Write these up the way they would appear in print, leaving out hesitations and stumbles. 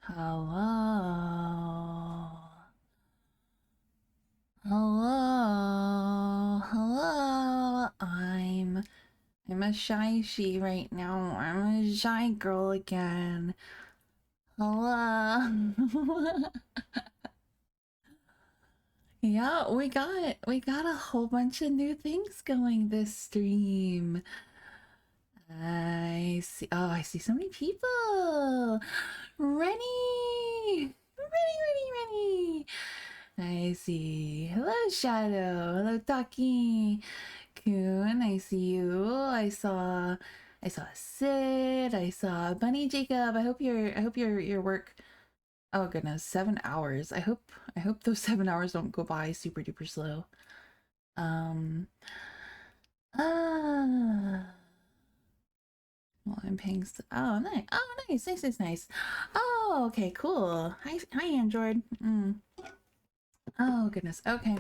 Hello. Hello. Hello. I'm a shy she right now. I'm a shy girl again. Hello. Yeah, we got a whole bunch of new things going this stream. I see. Oh, I see so many people. Rennie! Rennie! I see. Hello, Shadow. Hello, Taki. Coon, I see you. I saw Sid. I saw Bunny Jacob. I hope your work. Oh goodness, 7 hours. I hope those 7 hours don't go by super duper slow. Um. Ah. Well, I'm paying. Oh, nice. Oh, nice. Oh, okay, cool. Hi, Android. Oh, goodness. Okay.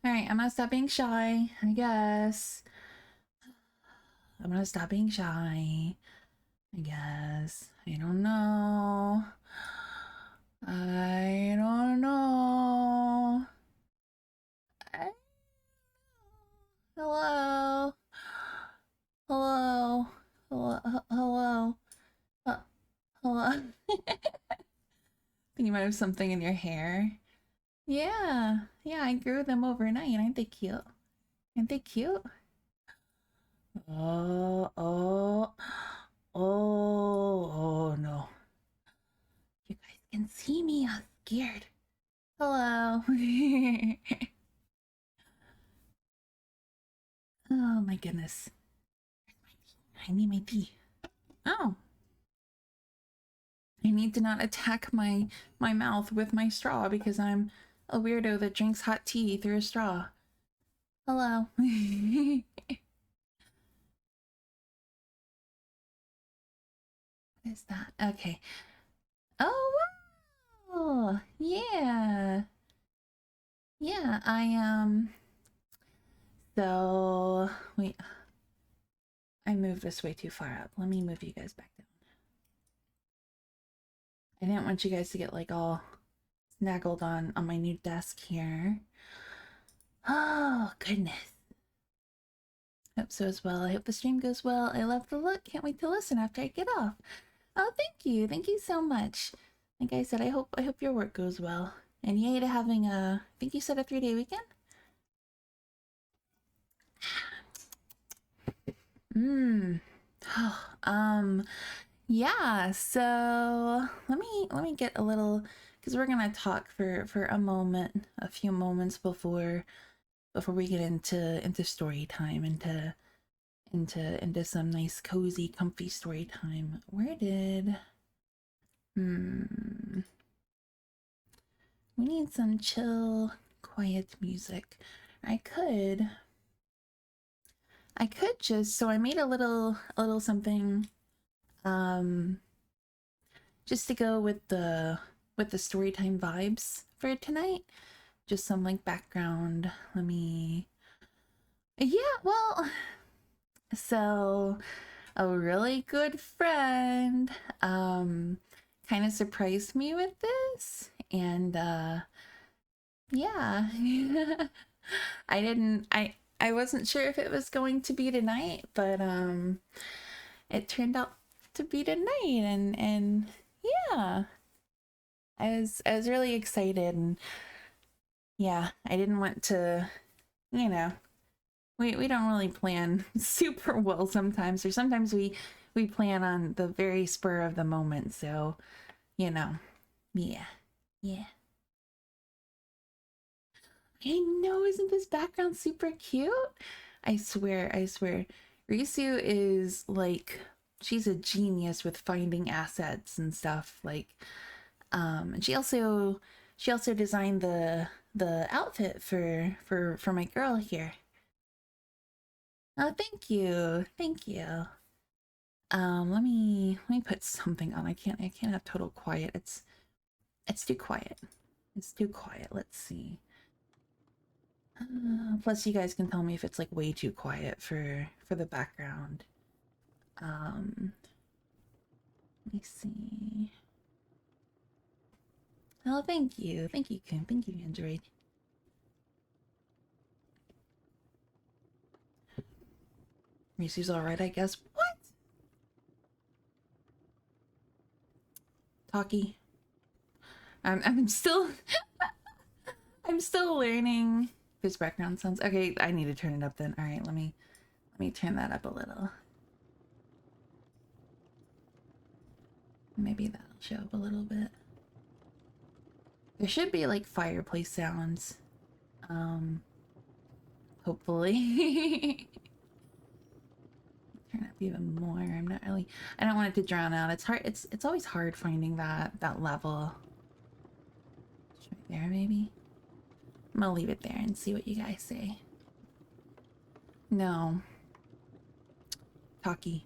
All right, I'm gonna stop being shy, I guess. I'm gonna stop being shy, I guess. I don't know. I don't know. I... Hello. Hello. Hello. Uh, hello. Think you might have something in your hair. Yeah, I grew them overnight. Aren't they cute? Aren't they cute? Oh, oh, oh no. You guys can see me. I'm scared. Hello. Oh my goodness. I need my tea. Oh. I need to not attack my mouth with my straw because I'm a weirdo that drinks hot tea through a straw. Hello. What is that? Okay. Oh wow. Yeah. Yeah, so wait, I moved this way too far up. Let me move you guys back down. I didn't want you guys to get like all snaggled on my new desk here. Oh goodness. Hope so as well. I hope the stream goes well. I love the look. Can't wait to listen after I get off. Oh, thank you. Thank you so much. Like I said, I hope your work goes well. And yay to having a, I think you said a 3-day weekend? Mmm. um yeah, so let me get a little, because we're gonna talk for a moment, a few moments before we get into story time, into some nice cozy comfy story time. Where did hmm we need some chill quiet music. I could just, so I made a little something um just to go with the storytime vibes for tonight. Just some like background. Let me, yeah, well, so a really good friend kind of surprised me with this, and yeah. I wasn't sure if it was going to be tonight, but it turned out to be tonight, and yeah. I was really excited, and yeah, I didn't want to, you know, we don't really plan super well sometimes, or sometimes we plan on the very spur of the moment. So, you know, yeah, yeah. I know, isn't this background super cute? I swear. Risu is like, she's a genius with finding assets and stuff. Like, and she also designed the outfit for my girl here. Oh, thank you. Let me put something on. I can't have total quiet. It's too quiet. It's too quiet. Let's see. Plus, you guys can tell me if it's like way too quiet for the background. Let me see. Oh, thank you. Thank you, Kim. Thank you, Android. Reese's alright, I guess. What? Talkie. I'm still I'm still learning this background sounds. Okay, I need to turn it up then. Alright, let me turn that up a little. Maybe that'll show up a little bit. There should be like fireplace sounds. Hopefully. Turn up even more. I'm not really, I don't want it to drown out. It's hard, it's always hard finding that level. It's right there maybe. I'm gonna leave it there and see what you guys say. No. Talkie.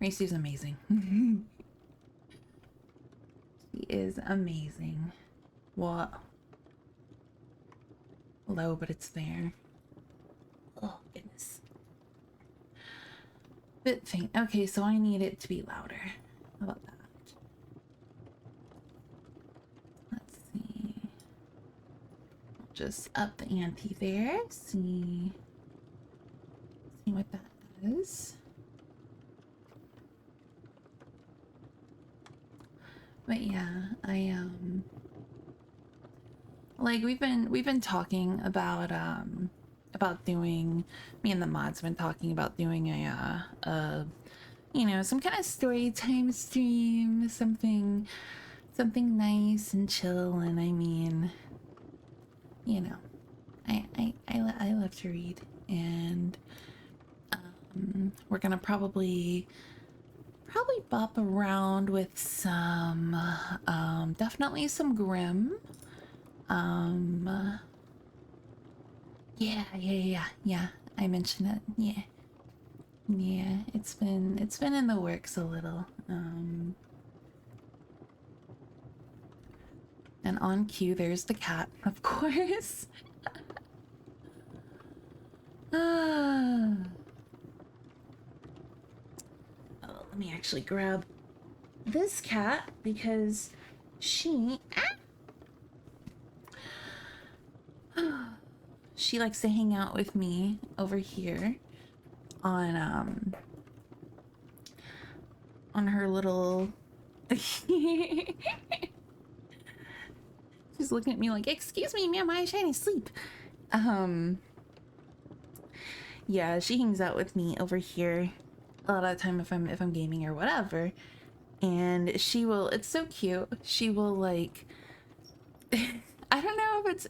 Reese's amazing. She is amazing. What? Low, but it's there. Oh, goodness. Bit faint. Okay, so I need it to be louder. How about that? Let's see. I'll just up the ante there. See what that does. But yeah, like we've been talking about doing, me and the mods have been talking about doing a you know, some kind of story time stream, something nice and chill. And I mean, you know, I love to read, and we're gonna probably bop around with some definitely some Grimm. Yeah, I mentioned it. Yeah, it's been in the works a little. And on cue, there's the cat, of course. Oh, let me actually grab this cat because she she likes to hang out with me over here on her little she's looking at me like, excuse me, ma'am, I trying to sleep. Yeah, she hangs out with me over here a lot of the time if I'm gaming or whatever. And she will, it's so cute, she will like I don't know if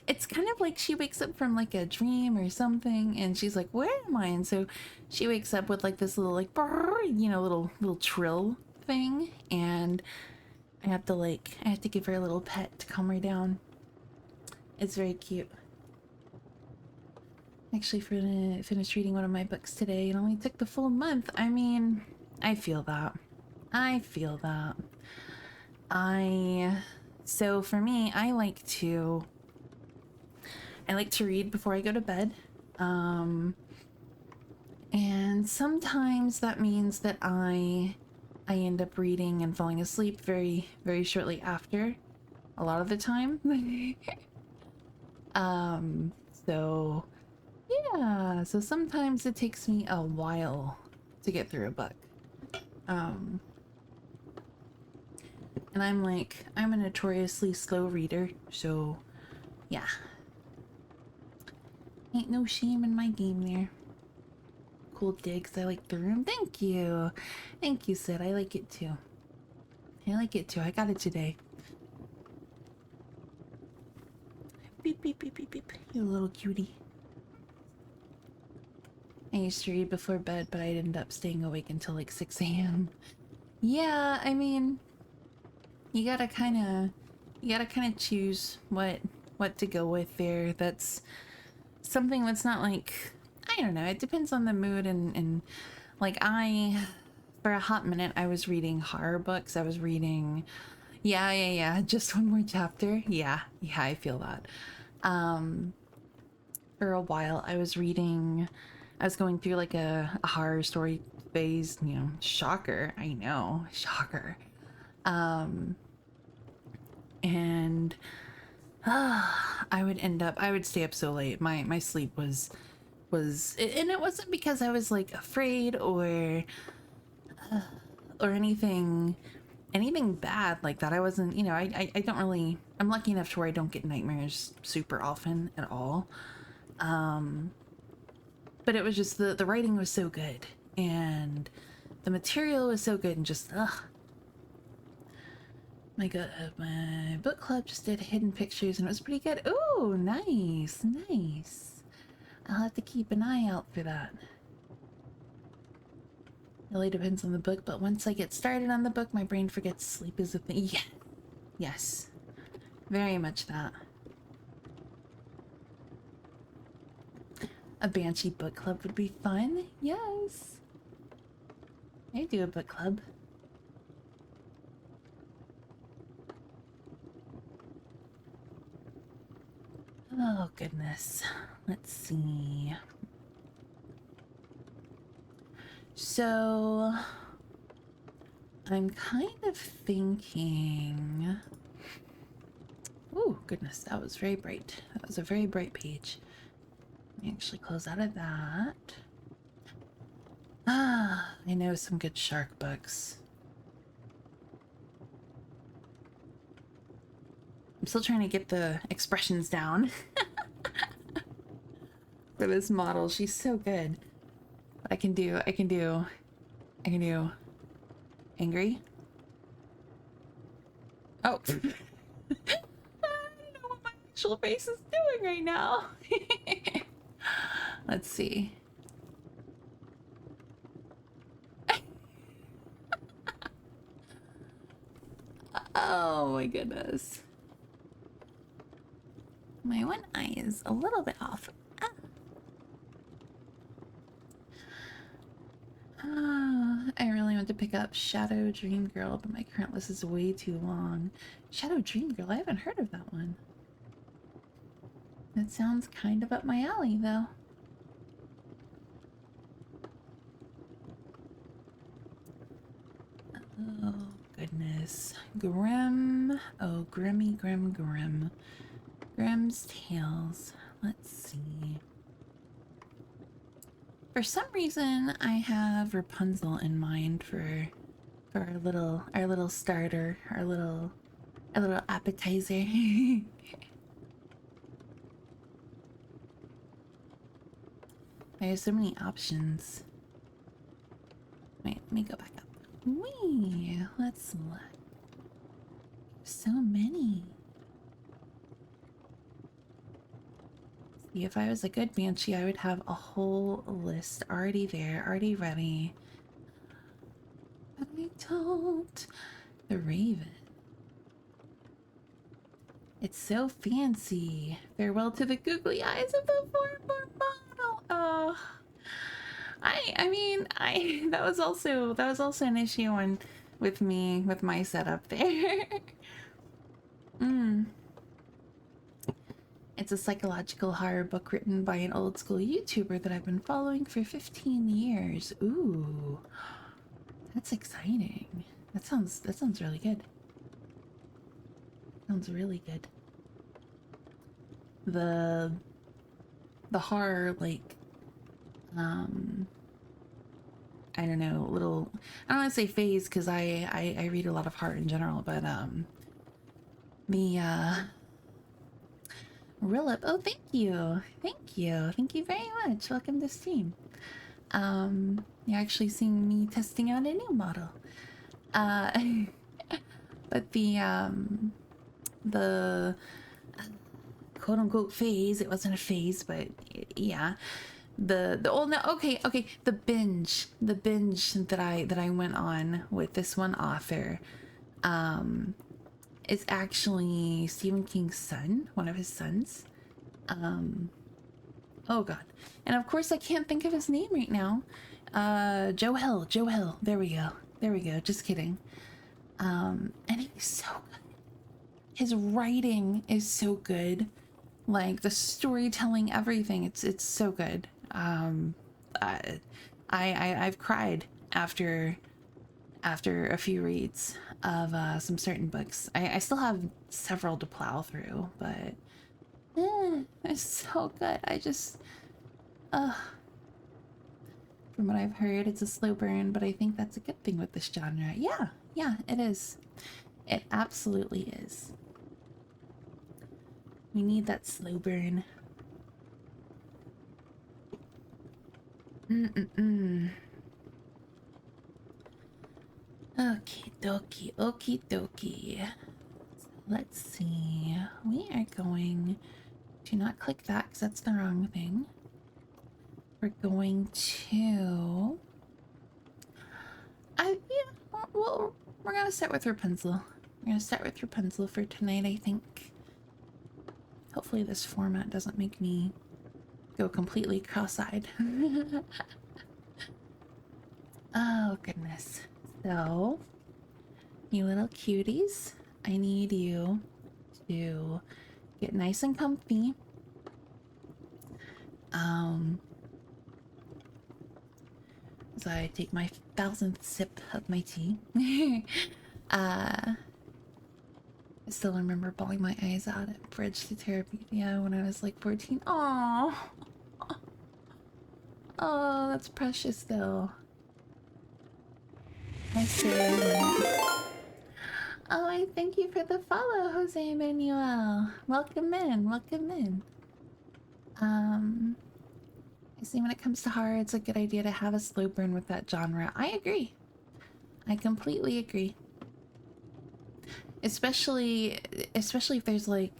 it's kind of like she wakes up from like a dream or something, and she's like, where am I? And so she wakes up with like this little like brrr, you know, little trill thing, and I have to give her a little pet to calm her down. It's very cute. Actually, finished reading one of my books today. It only took the full month. I mean, I feel that. So for me, I like to read before I go to bed. And sometimes that means that I end up reading and falling asleep very, very shortly after. A lot of the time. So yeah, so sometimes it takes me a while to get through a book. And I'm a notoriously slow reader, so yeah. Ain't no shame in my game there. Cool digs, I like the room. Thank you. Thank you, Sid. I like it too. I got it today. Beep, beep, beep, beep, beep. You little cutie. I used to read before bed, but I'd end up staying awake until like 6 a.m. Yeah, I mean, you gotta kind of choose what to go with there. That's something that's not like, I don't know, it depends on the mood. And like, for a hot minute I was reading horror books. I was reading just one more chapter. Yeah, I feel that. For a while I was going through like a horror story phase, you know, shocker. I know, shocker. And I would stay up so late. My sleep was, and it wasn't because I was like afraid or anything bad like that. I wasn't, you know, I don't really, I'm lucky enough to where I don't get nightmares super often at all. But it was just the writing was so good and the material was so good, and just my book club just did hidden pictures and it was pretty good. Oh, nice, nice. I'll have to keep an eye out for that. It really depends on the book, but once I get started on the book, my brain forgets sleep is a thing. Yeah. Yes. Very much that. A Banshee book club would be fun. Yes. I do a book club. Oh, goodness. Let's see. So, I'm kind of thinking... Oh, goodness, that was very bright. That was a very bright page. Let me actually close out of that. Ah, I know some good shark books. I'm still trying to get the expressions down for this model. She's so good. I can do angry. Oh. I don't know what my actual face is doing right now. Let's see. Oh my goodness. My one eye is a little bit off. I really want to pick up Shadow Dream Girl, but my current list is way too long. Shadow Dream Girl? I haven't heard of that one. That sounds kind of up my alley, though. Oh, goodness. Grim. Oh, Grimmy, Grim, Grim. Grimm's Tales. Let's see. For some reason, I have Rapunzel in mind for our little starter, our little appetizer. There's so many options. Wait, let me go back up. Wee, let's look. So many. See, if I was a good Banshee, I would have a whole list already there, already ready. But I don't. The Raven. It's so fancy. Farewell to the googly eyes of the former model. Oh, I mean, that was also an issue with my setup there. It's a psychological horror book written by an old school YouTuber that I've been following for 15 years. Ooh, that's exciting. That sounds really good. Sounds really good. The horror, like, I don't know, little, I don't want to say phase because I read a lot of horror in general, but the Rillip. Oh, thank you very much. Welcome to stream. You're actually seeing me testing out a new model. But the quote unquote phase, it wasn't a phase, but yeah, the old, no, okay, the binge that I went on with this one author is actually Stephen King's son, one of his sons. Oh god, and of course I can't think of his name right now. Joe Hill, there we go, just kidding. And he's so good. His writing is so good, like the storytelling, everything. It's so good. I've cried after a few reads of some certain books. I still have several to plow through, but it's so good. I just, from what I've heard, it's a slow burn, but I think that's a good thing with this genre. Yeah, it is. It absolutely is. We need that slow burn. Okie dokie, okie dokie. So let's see. We are going to not click that because that's the wrong thing. We're going to... well, we're gonna start with Rapunzel. We're gonna start with Rapunzel for tonight, I think. Hopefully this format doesn't make me go completely cross-eyed. Oh, goodness. So, you little cuties, I need you to get nice and comfy. So I take my 1000th sip of my tea. I still remember bawling my eyes out at Bridge to Terabithia when I was like 14. Oh, oh, that's precious though. I say. Oh, I thank you for the follow, Jose Manuel. Welcome in, welcome in. I see when it comes to horror, it's a good idea to have a slow burn with that genre. I agree. I completely agree. Especially if there's like,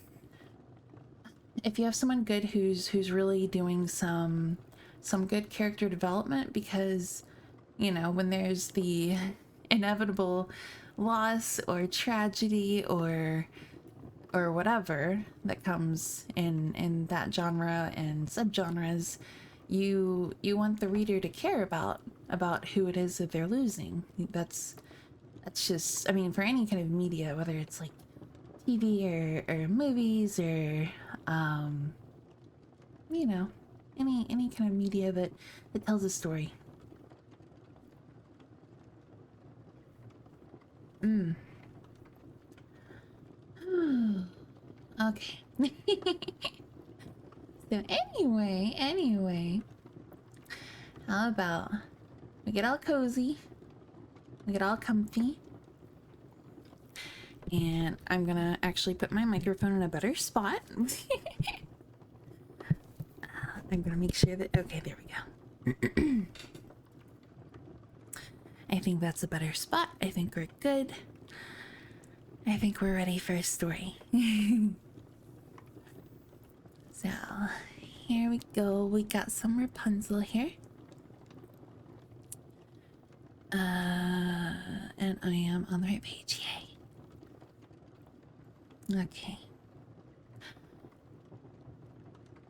if you have someone good who's really doing some good character development, because, you know, when there's the inevitable loss or tragedy or whatever that comes in that genre and subgenres, you want the reader to care about who it is that they're losing. That's just, I mean, for any kind of media, whether it's like TV or movies or you know, any kind of media that tells a story. Okay. So anyway, how about we get all cozy, we get all comfy, and I'm gonna actually put my microphone in a better spot. I'm gonna make sure that, okay, there we go. I think that's a better spot. I think we're good. I think we're ready for a story. So, here we go. We got some Rapunzel here. And I am on the right page. Yay. Okay.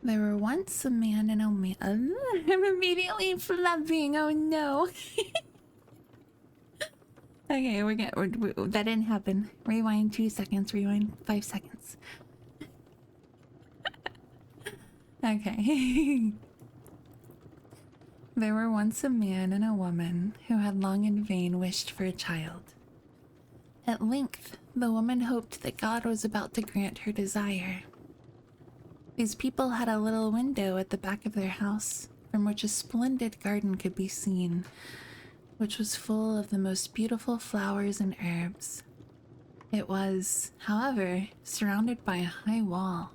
There were once a man and a man. I'm immediately flubbing. Oh no. Okay, that didn't happen. Rewind 2 seconds. Rewind 5 seconds. Okay. There were once a man and a woman who had long in vain wished for a child. At length, the woman hoped that God was about to grant her desire. These people had a little window at the back of their house, from which a splendid garden could be seen, which was full of the most beautiful flowers and herbs. It was, however, surrounded by a high wall,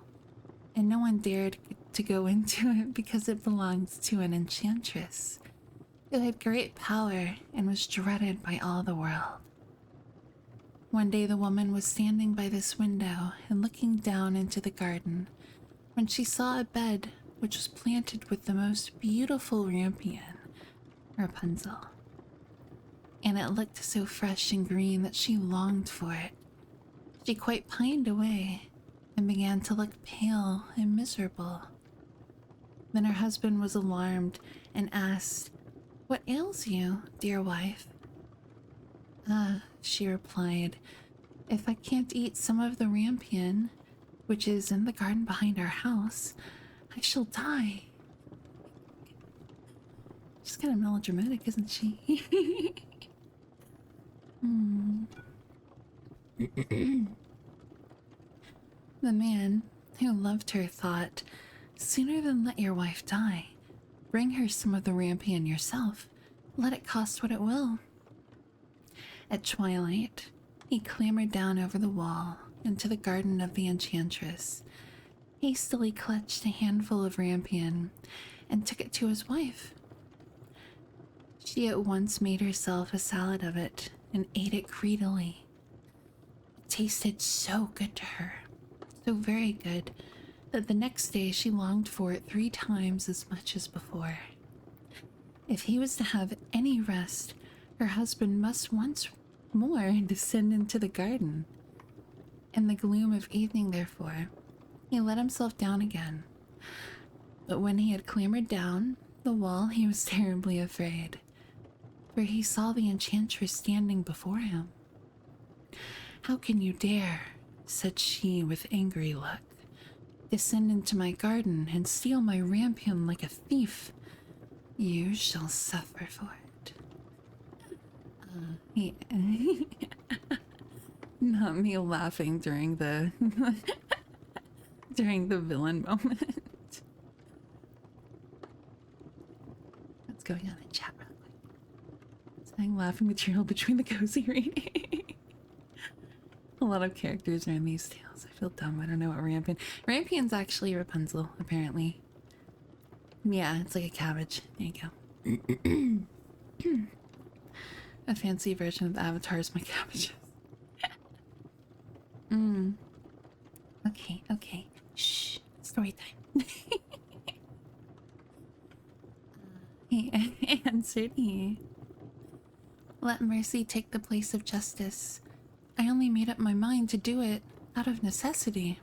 and no one dared to go into it because it belonged to an enchantress who had great power and was dreaded by all the world. One day the woman was standing by this window and looking down into the garden when she saw a bed which was planted with the most beautiful rampion, Rapunzel. And it looked so fresh and green that she longed for it. She quite pined away and began to look pale and miserable. Then her husband was alarmed and asked, "What ails you, dear wife?" "Ah," she replied, "if I can't eat some of the rampion, which is in the garden behind our house, I shall die." She's kind of melodramatic, isn't she? Hmm. The man who loved her thought, sooner than let your wife die, bring her some of the rampion yourself. Let it cost what it will. At twilight, he clambered down over the wall into the garden of the enchantress, hastily clutched a handful of rampion, and took it to his wife. She at once made herself a salad of it and ate it greedily. It tasted so good to her, so very good, that the next day she longed for it 3 times as much as before. If he was to have any rest, her husband must once more descend into the garden. In the gloom of evening, therefore, he let himself down again. But when he had clambered down the wall, he was terribly afraid, for he saw the enchantress standing before him. "How can you dare," said she with angry look, "descend into my garden and steal my rampion like a thief? You shall suffer for it." Not me laughing during the during the villain moment. What's going on in chat real quick? Saying laughing material between the cozy reading. A lot of characters are in these tales. I feel dumb. I don't know what rampion. Rampion's actually Rapunzel, apparently. Yeah, it's like a cabbage. There you go. A fancy version of the avatars, my cabbages. Okay, okay. Shh. Story time. He answered he. "Let mercy take the place of justice. I only made up my mind to do it out of necessity.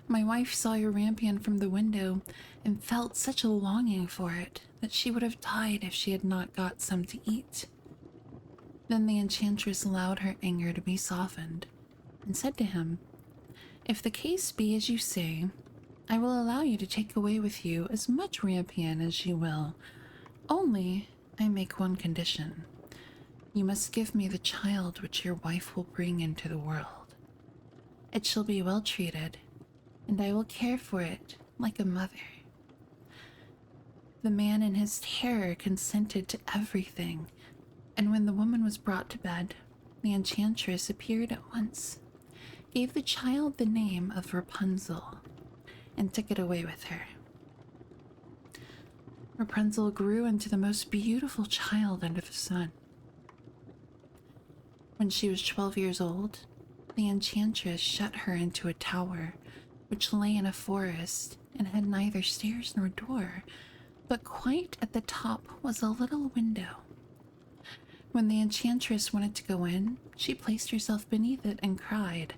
My wife saw your rampion from the window and felt such a longing for it that she would have died if she had not got some to eat." Then the enchantress allowed her anger to be softened and said to him, "If the case be as you say, I will allow you to take away with you as much rampion as you will. Only I make one condition. You must give me the child which your wife will bring into the world. It shall be well treated, and I will care for it like a mother." The man in his terror consented to everything, and when the woman was brought to bed, the enchantress appeared at once, gave the child the name of Rapunzel, and took it away with her. Rapunzel grew into the most beautiful child under the sun. When she was 12 years old, the enchantress shut her into a tower which lay in a forest and had neither stairs nor door, but quite at the top was a little window. When the enchantress wanted to go in, she placed herself beneath it and cried,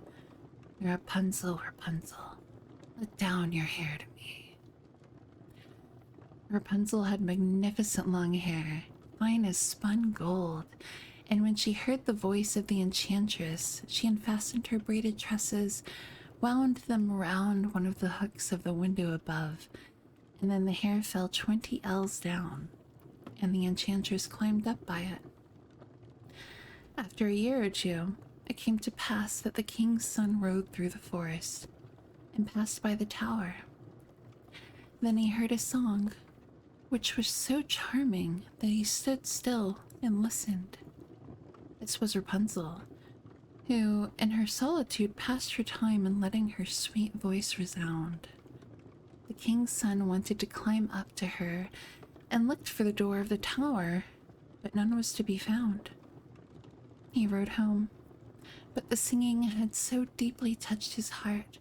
"Rapunzel, Rapunzel, let down your hair to me." Rapunzel had magnificent long hair, fine as spun gold, and when she heard the voice of the enchantress, she unfastened her braided tresses, wound them round one of the hooks of the window above, and then the hair fell 20 ells down, and the enchantress climbed up by it. After a year or 2, it came to pass that the king's son rode through the forest and passed by the tower. Then he heard a song, which was so charming that he stood still and listened. This was Rapunzel, who, in her solitude, passed her time in letting her sweet voice resound. The king's son wanted to climb up to her and looked for the door of the tower, but none was to be found. He rode home, but the singing had so deeply touched his heart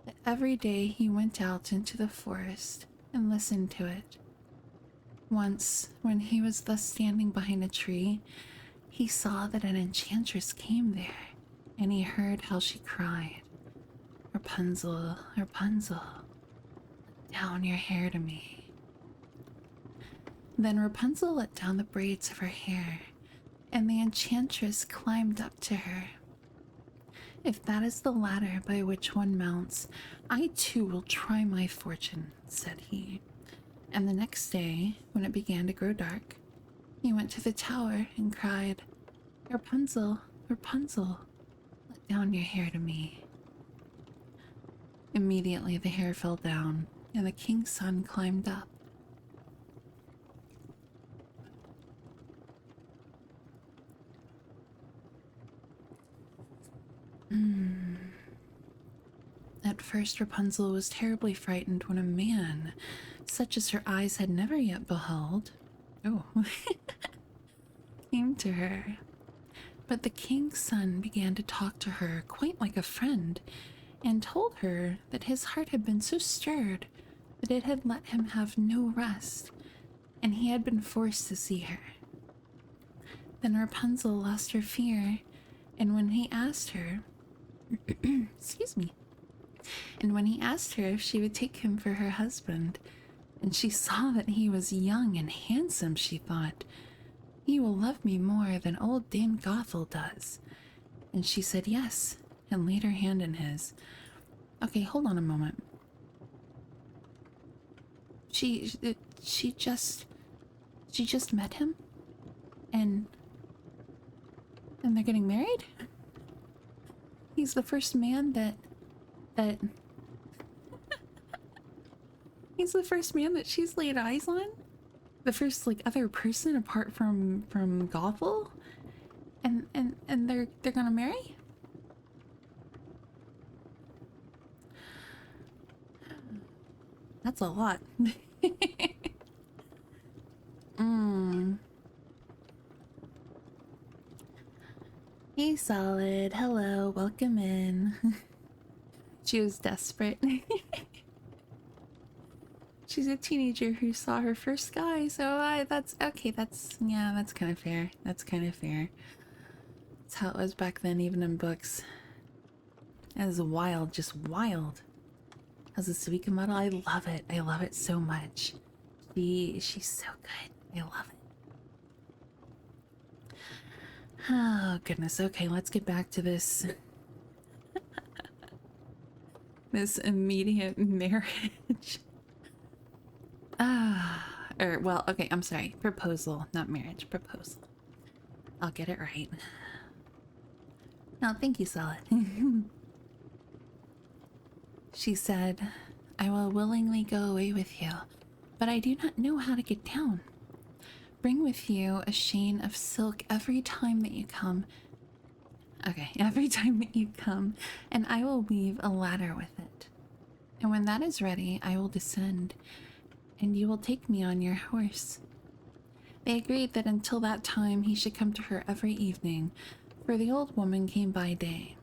that every day he went out into the forest and listened to it. Once, when he was thus standing behind a tree, he saw that an enchantress came there, and he heard how she cried, "Rapunzel, Rapunzel, let down your hair to me." Then Rapunzel let down the braids of her hair, and the enchantress climbed up to her. "If that is the ladder by which one mounts, I too will try my fortune," said he. And the next day, when it began to grow dark, he went to the tower and cried, "Rapunzel, Rapunzel, let down your hair to me." Immediately the hair fell down, and the king's son climbed up. At first, Rapunzel was terribly frightened when a man, such as her eyes had never yet beheld, came to her. But the king's son began to talk to her quite like a friend, and told her that his heart had been so stirred that it had let him have no rest, and he had been forced to see her. Then Rapunzel lost her fear, and when he asked her, excuse me, and when he asked her if she would take him for her husband, and she saw that he was young and handsome, she thought, "He will love me more than old Dame Gothel does." And she said yes, and laid her hand in his. Okay, hold on a moment. She just met him, and they're getting married? He's the first man that he's the first man that she's laid eyes on? The first, like, other person apart from Gothel? And they're gonna marry? That's a lot. Hey, Solid. Hello. Welcome in. She was desperate. She's a teenager who saw her first guy, so that's okay. That's kind of fair. That's kind of fair. That's how it was back then, even in books. That is wild, just wild. As a Suika model, I love it. I love it so much. She's so good. I love it. Oh goodness. Okay, let's get back to this. This immediate marriage. Well, okay, I'm sorry. Proposal, not marriage. Proposal. I'll get it right. Oh, thank you, Solid. She said, "I will willingly go away with you, but I do not know how to get down. Bring with you a skein of silk every time that you come. Okay, every time that you come, and I will weave a ladder with it. And when that is ready, I will descend, and you will take me on your horse." They agreed that until that time he should come to her every evening, for the old woman came by day.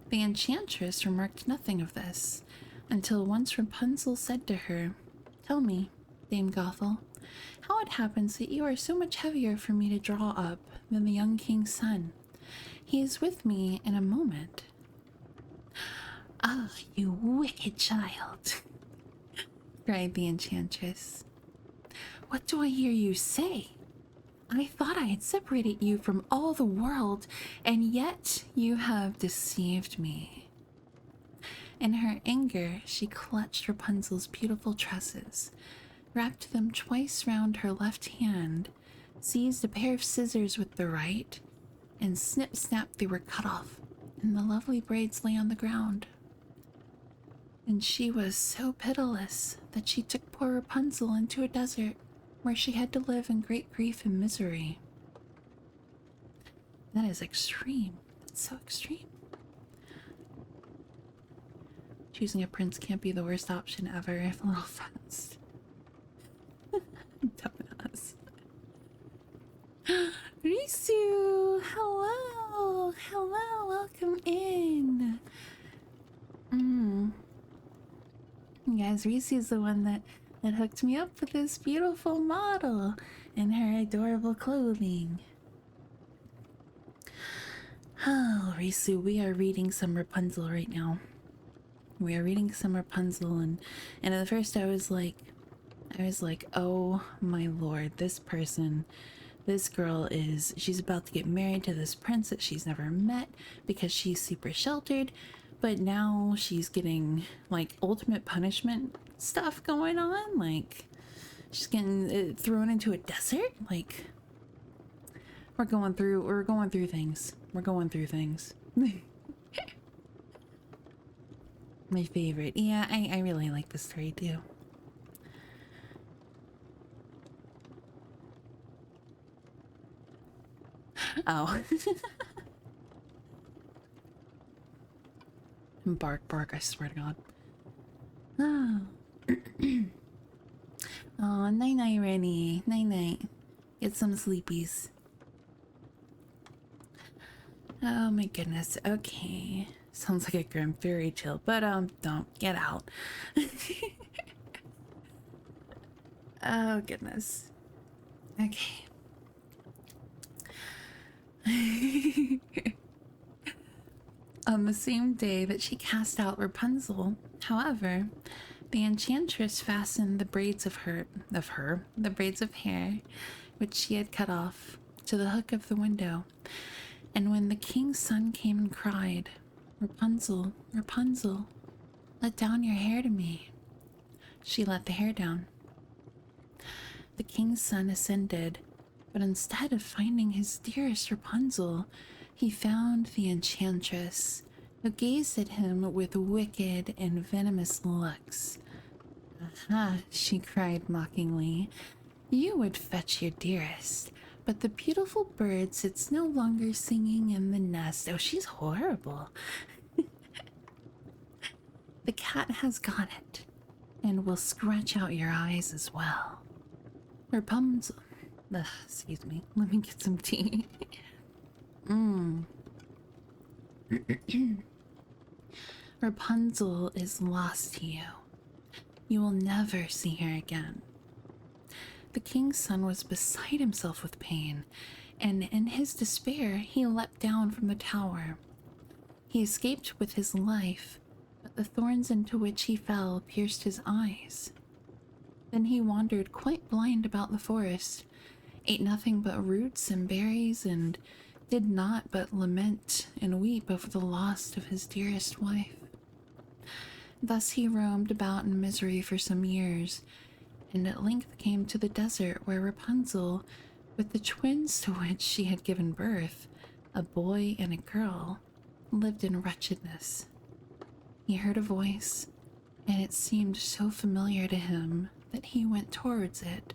The enchantress remarked nothing of this, until once Rapunzel said to her, "Tell me, Dame Gothel, how it happens that you are so much heavier for me to draw up than the young king's son. He is with me in a moment." "Ah, you wicked child," cried the enchantress. "What do I hear you say? I thought I had separated you from all the world, and yet you have deceived me." In her anger, she clutched Rapunzel's beautiful tresses, wrapped them twice round her left hand, seized a pair of scissors with the right, and snip-snap they were cut off, and the lovely braids lay on the ground. And she was so pitiless that she took poor Rapunzel into a desert, where she had to live in great grief and misery. That is extreme. That's so extreme. Choosing a prince can't be the worst option ever, if a little fast. Dumbass. Risu! Hello! Hello! Welcome in! Guys, Risu's the one that hooked me up with this beautiful model and her adorable clothing. Oh, Risu, we are reading some Rapunzel right now. We are reading some Rapunzel, and at first I was like, oh my lord, this girl she's about to get married to this prince that she's never met because she's super sheltered, but now she's getting like ultimate punishment stuff going on. Like, She's getting thrown into a desert? Like, we're going through things. We're going through things. My favorite. Yeah, I really like this story too. Oh. Bark, bark, I swear to God. Oh. Oh, night-night, Rennie. Night-night. Get some sleepies. Oh my goodness. Okay. Sounds like a grim fairy tale, but don't get out. Oh goodness. Okay. On the same day that she cast out Rapunzel, however, the enchantress fastened the braids of the braids of hair, which she had cut off, to the hook of the window. And when the king's son came and cried, "Rapunzel, Rapunzel, let down your hair to me," she let the hair down. The king's son ascended, but instead of finding his dearest Rapunzel, he found the enchantress, who gazed at him with wicked and venomous looks. "Aha," she cried mockingly, "you would fetch your dearest, but the beautiful bird sits no longer singing in the nest." Oh, she's horrible. "The cat has got it, and will scratch out your eyes as well." Rapunzel... Ugh, excuse me. Let me get some tea. Rapunzel is lost to you. You will never see her again. The king's son was beside himself with pain, and in his despair he leapt down from the tower. He escaped with his life, but the thorns into which he fell pierced his eyes. Then he wandered quite blind about the forest, ate nothing but roots and berries, and did not but lament and weep over the loss of his dearest wife. Thus he roamed about in misery for some years, and at length came to the desert where Rapunzel, with the twins to which she had given birth, a boy and a girl, lived in wretchedness. He heard a voice, and it seemed so familiar to him that he went towards it,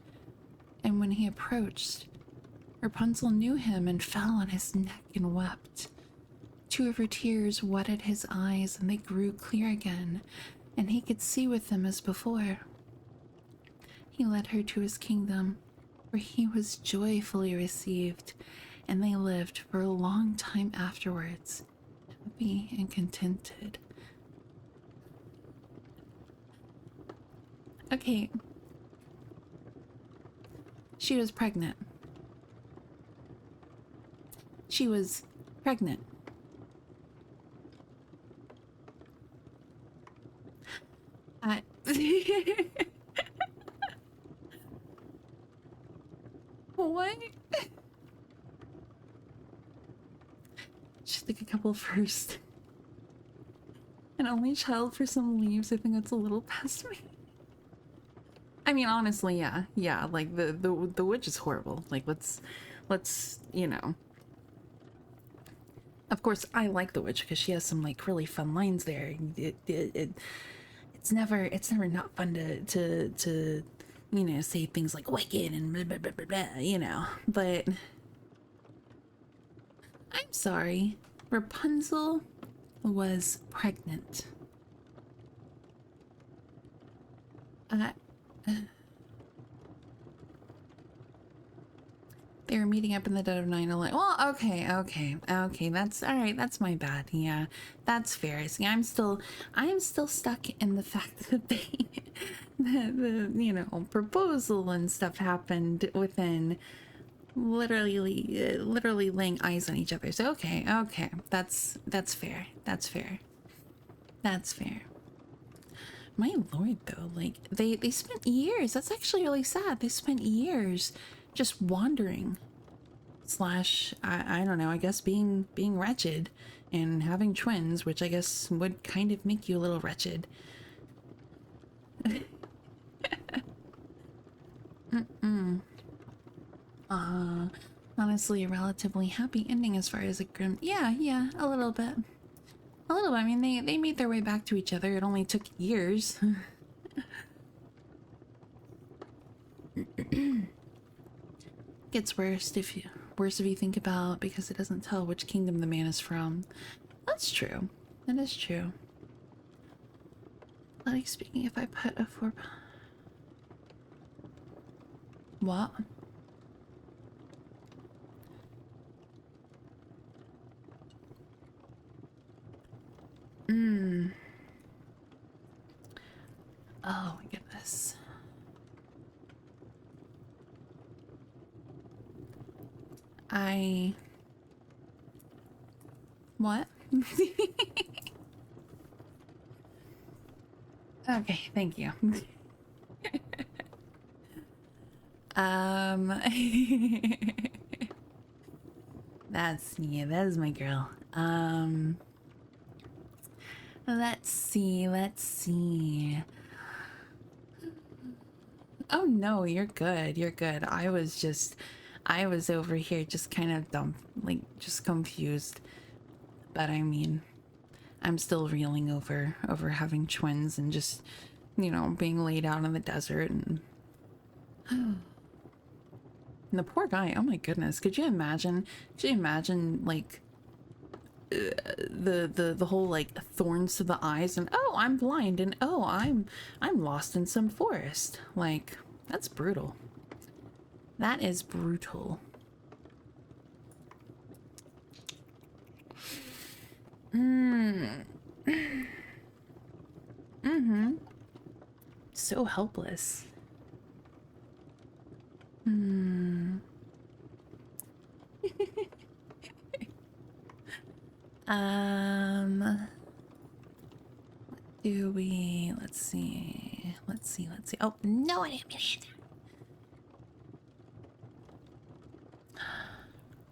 and when he approached, Rapunzel knew him and fell on his neck and wept. 2 of her tears wetted his eyes, and they grew clear again, and he could see with them as before. He led her to his kingdom, where he was joyfully received, and they lived for a long time afterwards, happy and contented. Okay. She was pregnant. She was pregnant. What? She's like a couple first. An only child for some leaves. I think that's a little past me. I mean, honestly, yeah. Like the witch is horrible. Like let's you know. Of course, I like the witch because she has some like really fun lines there. It's never not fun to you know, say things like wicked and blah blah blah blah blah, you know. But I'm sorry, Rapunzel was pregnant. They were meeting up in the dead of night. Like, well, okay. That's all right. That's my bad. Yeah, that's fair. See, I'm still stuck in the fact that the you know, proposal and stuff happened within literally laying eyes on each other. So okay, that's fair. That's fair. My lord, though, like they spent years. That's actually really sad. They spent years just wandering slash I don't know, I guess being wretched and having twins, which I guess would kind of make you a little wretched. honestly a relatively happy ending as far as a grim. Yeah, yeah, a little bit. A little bit. I mean, they made their way back to each other. It only took years. Gets worse if you think about, because it doesn't tell which kingdom the man is from. That's true. That is true. Like, speaking, if I put a 4. What? Oh my goodness. What? Okay, thank you. That is my girl. Let's see. Oh no, you're good. You're good. I was over here just kind of dumb, like just confused. But I mean, I'm still reeling over having twins and just, you know, being laid out in the desert and and the poor guy. Oh my goodness. Could you imagine? Could you imagine like the whole like thorns to the eyes and oh, I'm blind and oh, I'm lost in some forest. Like, that's brutal. That is brutal. So helpless. Do we, let's see. Oh, no, I didn't mean to.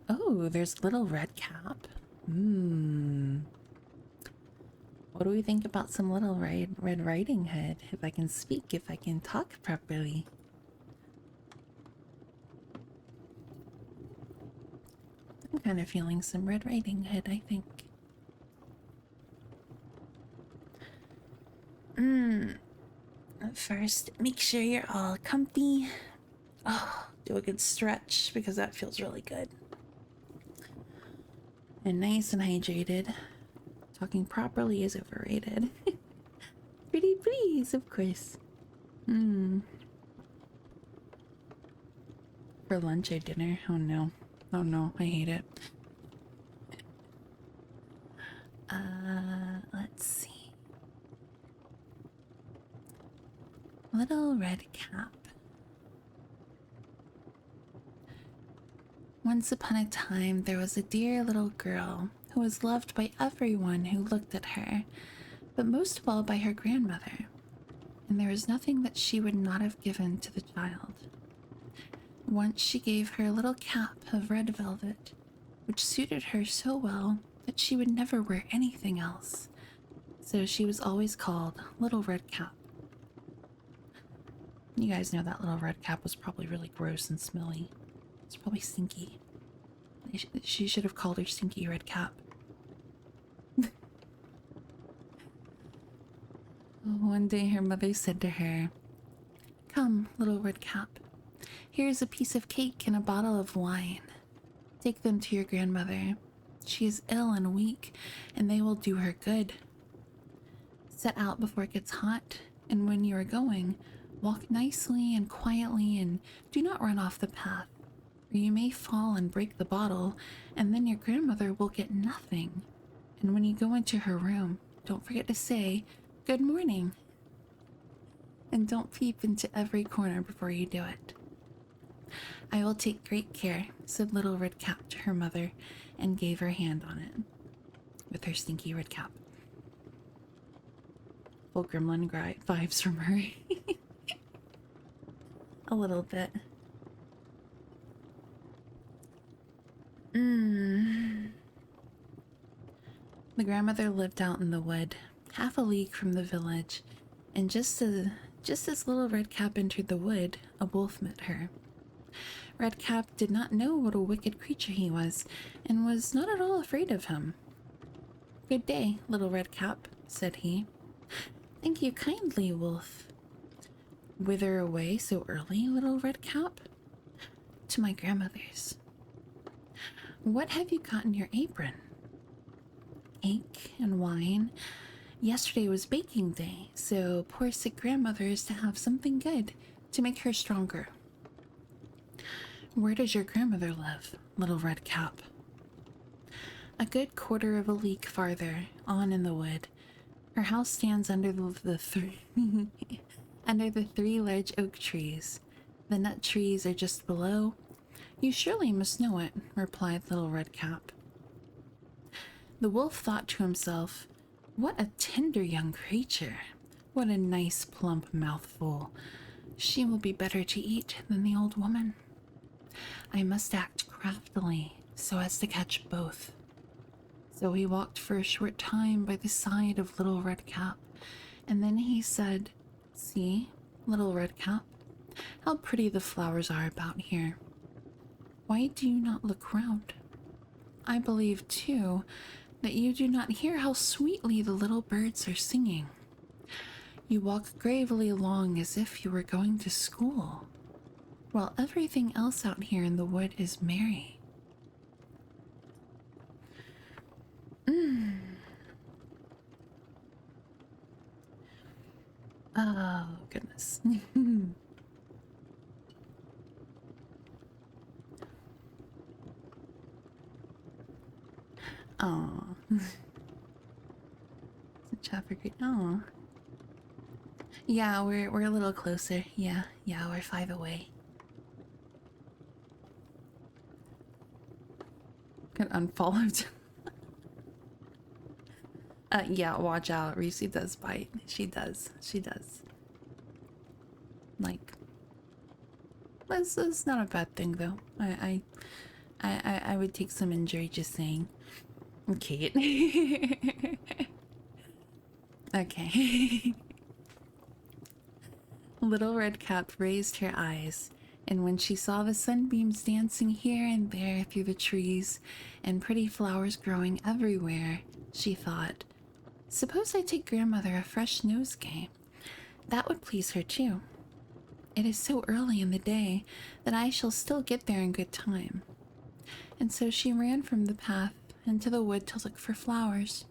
Oh, there's Little Red Cap. What do we think about some Little Red Riding Hood? If I can speak, if I can talk properly. I'm kind of feeling some Red Riding Hood, I think. First, make sure you're all comfy. Oh, do a good stretch because that feels really good. And nice and hydrated. Talking properly is overrated. Pretty please, of course. For lunch or dinner? Oh no. Oh no, I hate it. Let's see. Little Red Cap. Once upon a time, there was a dear little girl who was loved by everyone who looked at her, but most of all by her grandmother, and there was nothing that she would not have given to the child. Once she gave her a little cap of red velvet, which suited her so well that she would never wear anything else, so she was always called Little Red Cap. You guys know that Little Red Cap was probably really gross and smelly. It's probably stinky. She should have called her Stinky Red Cap. One day her mother said to her, "Come, Little Red Cap. Here's a piece of cake and a bottle of wine. Take them to your grandmother. She is ill and weak, and they will do her good. Set out before it gets hot, and when you are going, walk nicely and quietly and do not run off the path, or you may fall and break the bottle, and then your grandmother will get nothing. And when you go into her room, don't forget to say, 'Good morning.' And don't peep into every corner before you do it." "I will take great care," said Little Red Cap to her mother, and gave her hand on it with her stinky red cap. Full gremlin vibes from her. A little bit. The grandmother lived out in the wood, half a league from the village, and just as Little Red Cap entered the wood, a wolf met her. Redcap did not know what a wicked creature he was, and was not at all afraid of him. "Good day, little Redcap," said he. "Thank you kindly, Wolf." "Whither away so early, little Redcap?" "To my grandmother's." "What have you got in your apron?" "Cake and wine. Yesterday was baking day, so poor sick grandmother is to have something good to make her stronger." "Where does your grandmother live, little Redcap?" "A good quarter of a league farther on in the wood. Her house stands under the under the 3 large oak trees. The nut trees are just below. You surely must know it," replied little Redcap. The wolf thought to himself, "What a tender young creature! What a nice plump mouthful! She will be better to eat than the old woman. I must act craftily so as to catch both." So he walked for a short time by the side of little Redcap, and then he said, "See, little Redcap, how pretty the flowers are about here. Why do you not look round? I believe, too, that you do not hear how sweetly the little birds are singing. You walk gravely along as if you were going to school, while everything else out here in the wood is merry." Oh, goodness. Oh. Chopper Creek. Oh. Yeah, we're a little closer. Yeah, we're 5 away. Got unfollowed. Yeah, watch out. Reese does bite. She does. Like, that's not a bad thing though. I would take some injury, just saying. Kate. Okay. Little Redcap raised her eyes, and when she saw the sunbeams dancing here and there through the trees and pretty flowers growing everywhere, she thought, "Suppose I take grandmother a fresh nosegay. That would please her too. It is so early in the day that I shall still get there in good time." And so she ran from the path into the wood to look for flowers.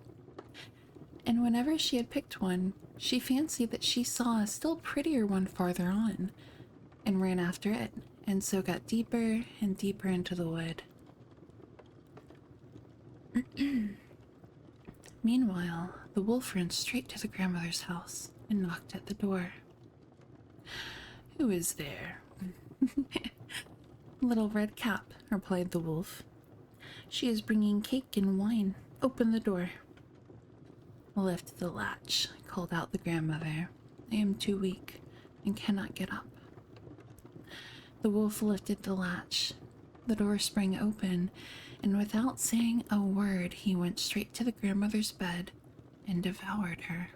And whenever she had picked one, she fancied that she saw a still prettier one farther on, and ran after it, and so got deeper and deeper into the wood. Meanwhile, the wolf ran straight to the grandmother's house and knocked at the door. "Who is there?" "Little Redcap," replied the wolf. "She is bringing cake and wine. Open the door." "Lift the latch," called out the grandmother. "I am too weak and cannot get up." The wolf lifted the latch. The door sprang open, and without saying a word, he went straight to the grandmother's bed and devoured her.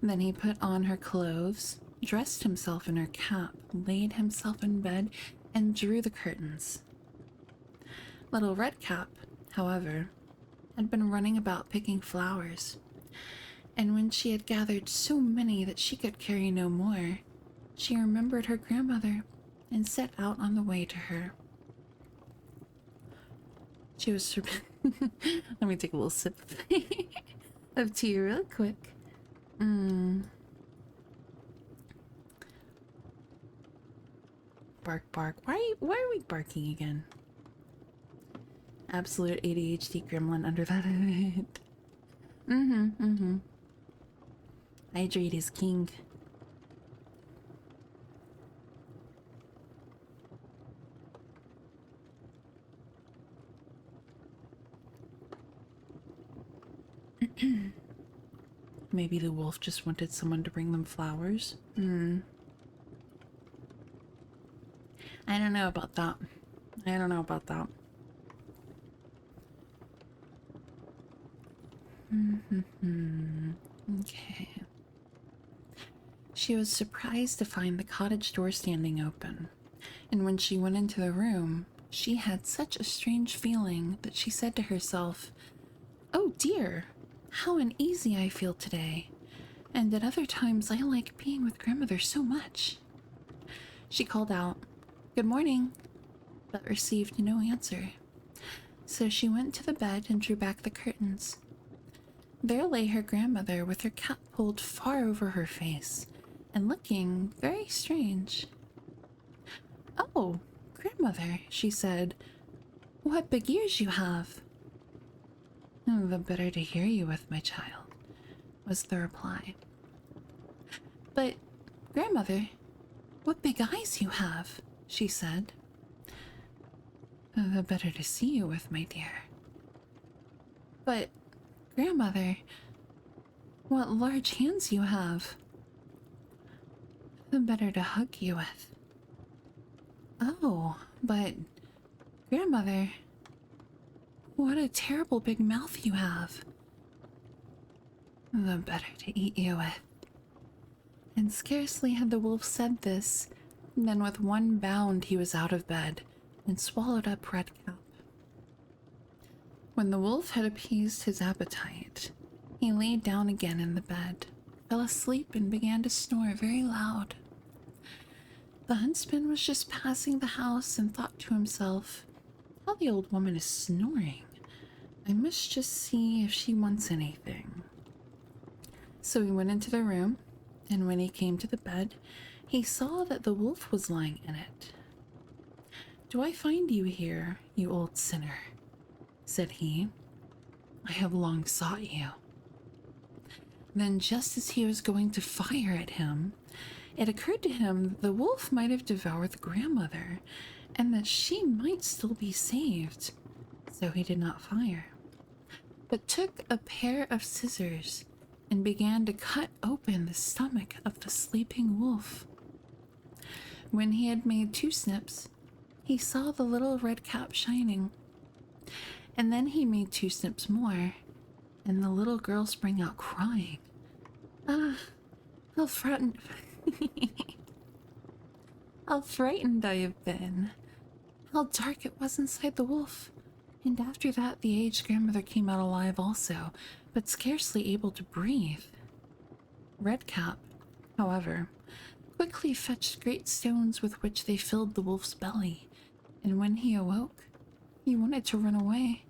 Then he put on her clothes, dressed himself in her cap, laid himself in bed, and drew the curtains. Little Redcap, however, had been running about picking flowers, and when she had gathered so many that she could carry no more, she remembered her grandmother and set out on the way to her. She was let me take a little sip of tea real quick. Bark, bark. Why are we barking again? Absolute ADHD gremlin under that hood. Hydrate is king. Maybe the wolf just wanted someone to bring them flowers? I don't know about that. Okay. She was surprised to find the cottage door standing open, and when she went into the room, she had such a strange feeling that she said to herself, "Oh dear, how uneasy I feel today, and at other times I like being with grandmother so much." She called out, "Good morning," but received no answer. So she went to the bed and drew back the curtains. There lay her grandmother with her cap pulled far over her face and looking very strange. "Oh, grandmother," she said, "what big ears you have." "Oh, the better to hear you with, my child," was the reply. "But, grandmother, what big eyes you have," she said. "The better to see you with, my dear." "But, grandmother, what large hands you have." "The better to hug you with." "Oh, but, grandmother, what a terrible big mouth you have." "The better to eat you with." And scarcely had the wolf said this, than with one bound he was out of bed and swallowed up Redcap. When the wolf had appeased his appetite, he lay down again in the bed, fell asleep, and began to snore very loud. The huntsman was just passing the house and thought to himself, "How the old woman is snoring. I must just see if she wants anything." So he went into the room, and when he came to the bed, he saw that the wolf was lying in it. "Do I find you here, you old sinner?" said he. "I have long sought you." Then, just as he was going to fire at him, it occurred to him that the wolf might have devoured the grandmother, and that she might still be saved. So he did not fire, but took a pair of scissors and began to cut open the stomach of the sleeping wolf. When he had made 2 snips, he saw the little red cap shining. And then he made 2 snips more, and the little girl sprang out crying. "Ah, how frightened... how frightened I have been. How dark it was inside the wolf." And after that, the aged grandmother came out alive also, but scarcely able to breathe. Redcap, however, quickly fetched great stones with which they filled the wolf's belly, and when he awoke, he wanted to run away,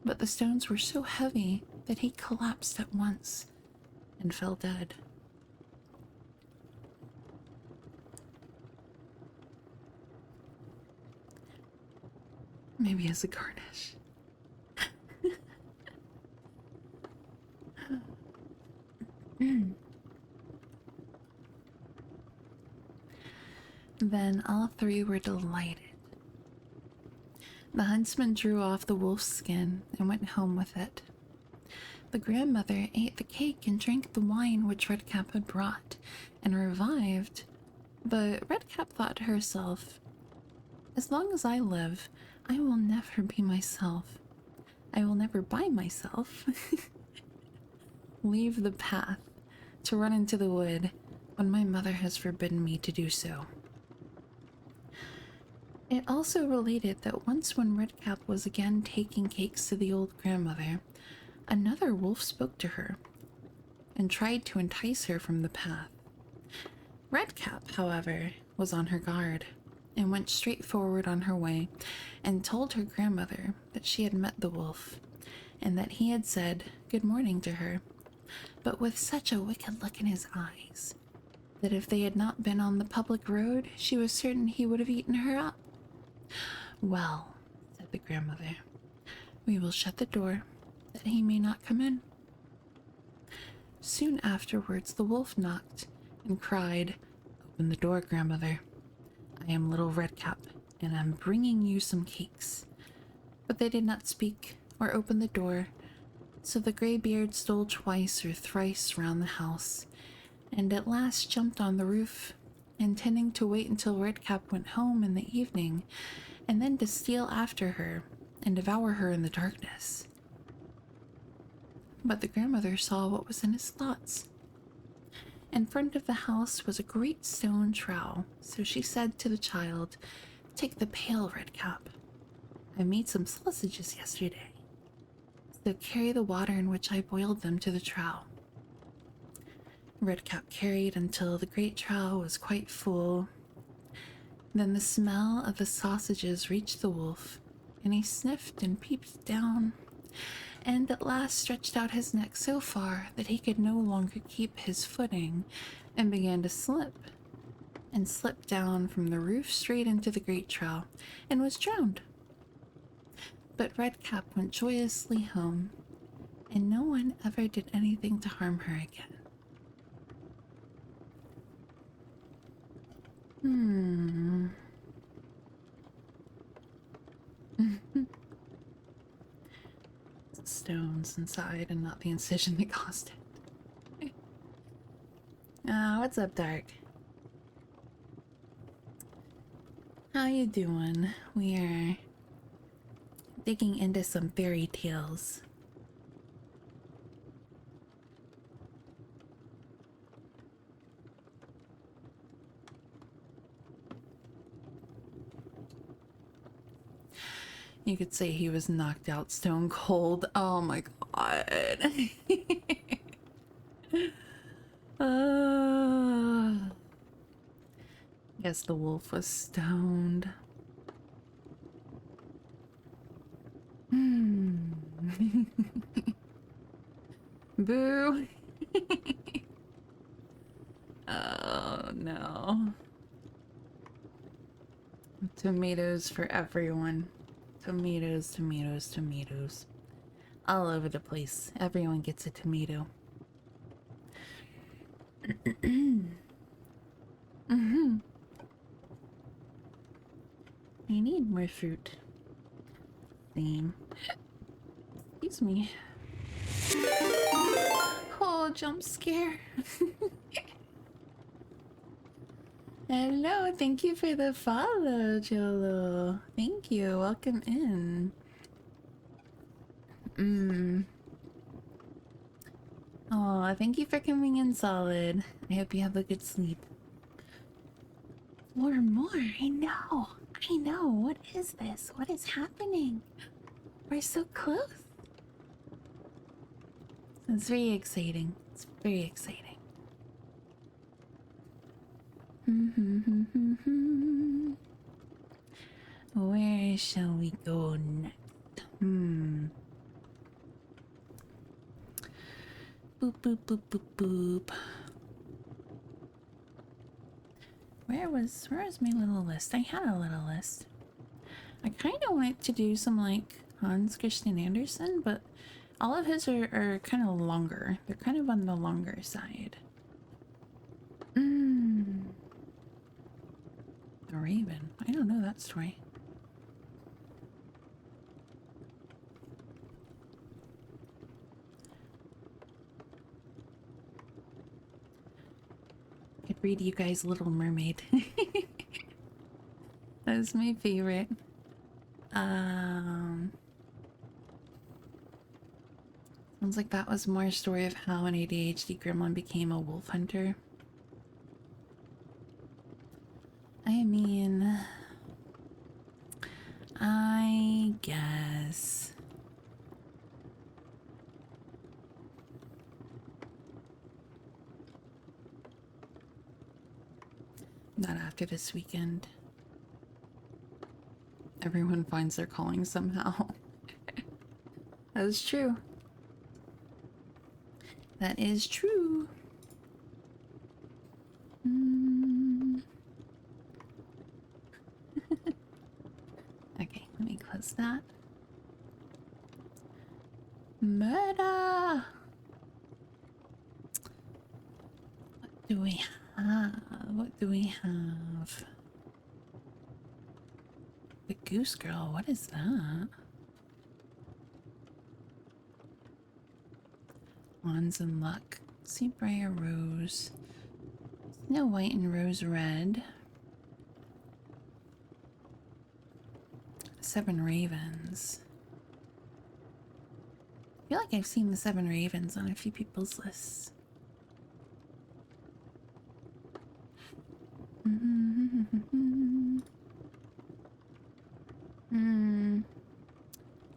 but the stones were so heavy that he collapsed at once and fell dead. Maybe as a garnish. Then all 3 were delighted. The huntsman drew off the wolf's skin and went home with it. The grandmother ate the cake and drank the wine which Redcap had brought, and revived. But Redcap thought to herself, "As long as I live, I will never be myself. I will never by myself leave the path to run into the wood when my mother has forbidden me to do so." It also related that once when Redcap was again taking cakes to the old grandmother, another wolf spoke to her and tried to entice her from the path. Redcap, however, was on her guard and went straight forward on her way and told her grandmother that she had met the wolf and that he had said good morning to her, but with such a wicked look in his eyes that if they had not been on the public road, she was certain he would have eaten her up. "Well," said the grandmother, "we will shut the door, that he may not come in." Soon afterwards the wolf knocked and cried, "Open the door, grandmother. I am little Redcap, and I'm bringing you some cakes." But they did not speak or open the door, so the graybeard stole twice or thrice round the house, and at last jumped on the roof, intending to wait until Redcap went home in the evening, and then to steal after her and devour her in the darkness. But the grandmother saw what was in his thoughts. In front of the house was a great stone trowel, so she said to the child, "Take the pail, Redcap. I made some sausages yesterday, so carry the water in which I boiled them to the trowel." Redcap carried until the great trowel was quite full. Then the smell of the sausages reached the wolf, and he sniffed and peeped down, and at last stretched out his neck so far that he could no longer keep his footing, and began to slip, and slipped down from the roof straight into the great trowel, and was drowned. But Redcap went joyously home, and no one ever did anything to harm her again. Stones inside and not the incision that caused it. What's up, Dark? How you doing? We are digging into some fairy tales. You could say he was knocked out stone cold. Oh my god. Guess the wolf was stoned. Boo. Oh no. Tomatoes for everyone. Tomatoes, tomatoes, tomatoes. All over the place. Everyone gets a tomato. I need more fruit. Same. Excuse me. Oh, jump scare. Hello, thank you for the follow, Jolo. Thank you, welcome in. Oh, thank you for coming in, Solid. I hope you have a good sleep. More, I know. What is this? What is happening? We're so close. It's very exciting. It's very exciting. Where shall we go next? Boop, boop, boop, boop, boop. Where was my little list? I had a little list. I kind of wanted to do some like Hans Christian Andersen, but all of his are kind of longer. They're kind of on the longer side. The Raven. I don't know that story. Could read you guys Little Mermaid. That was my favorite. Sounds like that was more a story of how an ADHD gremlin became a wolf hunter. I mean, I guess. Not after this weekend. Everyone finds their calling somehow. That is true. That is true. Okay, let me close that. Murder! What do we have? What do we have? The Goose Girl, what is that? Wands and Luck. Seabriar Rose. Snow White and Rose Red. Seven Ravens. I feel like I've seen the Seven Ravens on a few people's lists.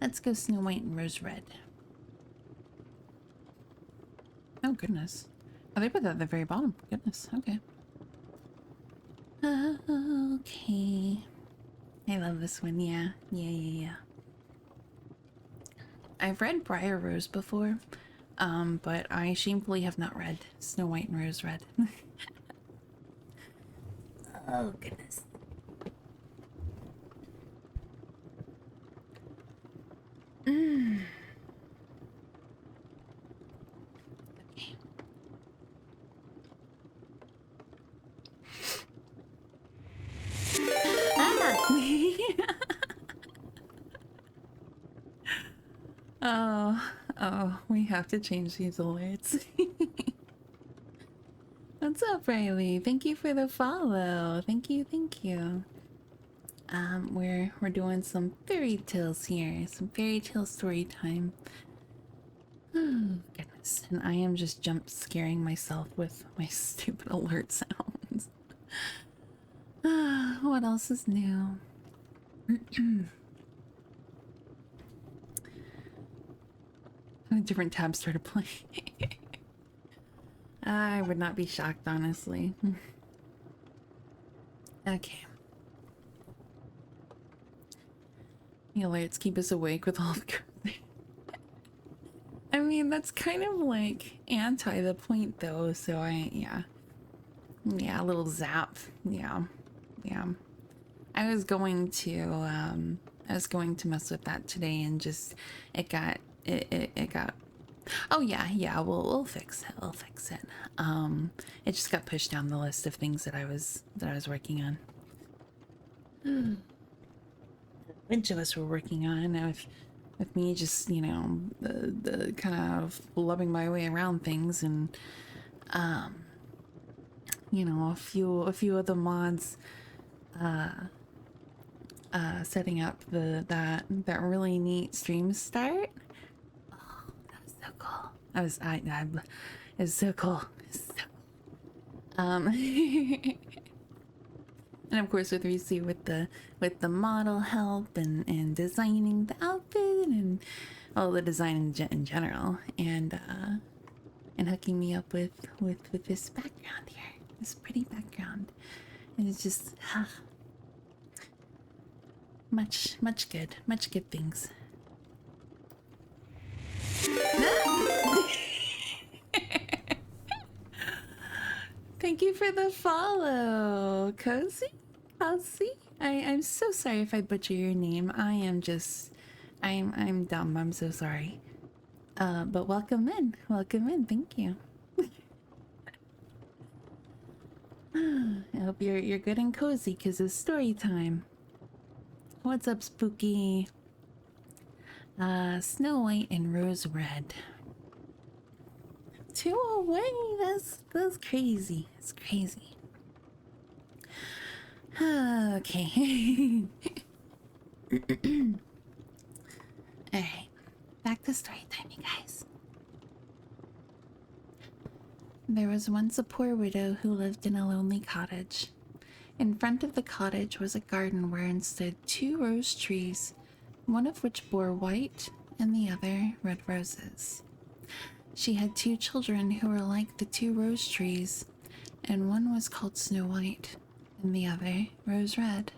Let's go Snow White and Rose Red. Oh, goodness. Oh, they put that at the very bottom. Goodness. Okay. Okay. I love this one. Yeah. Yeah. I've read Briar Rose before, but I shamefully have not read Snow White and Rose Red. Oh, goodness. Okay. Oh, we have to change these alerts. What's up, Riley? Thank you for the follow. Thank you. We're doing some fairy tales here. Some fairy tale story time. Oh, goodness. And I am just jump scaring myself with my stupid alert sounds. What else is new? A different tab started playing. I would not be shocked, honestly. Okay. The alerts keep us awake with all the I mean, that's kind of like anti the point, though, so yeah, a little zap. Yeah. I was going to mess with that today, and just it got. Oh yeah, we'll fix it. It just got pushed down the list of things that I was working on. A bunch of us were working on with me just, the kind of loving my way around things, and a few of the mods setting up that really neat stream start. Oh, that was so cool. It was so cool. And of course with Reese with the model help and designing the outfit and all the design in general, and hooking me up with this background here, this pretty background, and it's just much good things. Thank you for the follow, Cozy. I'm so sorry if I butcher your name. I'm dumb. I'm so sorry. But welcome in. Thank you. I hope you're good and cozy, because it's story time. What's up, Spooky? Snow White and Rose Red. 2 away. That's crazy. It's crazy. Okay. Alright. Back to story time, you guys. There was once a poor widow who lived in a lonely cottage. In front of the cottage was a garden wherein stood 2 rose trees, one of which bore white and the other red roses. She had 2 children who were like the 2 rose trees, and one was called Snow White and the other Rose Red.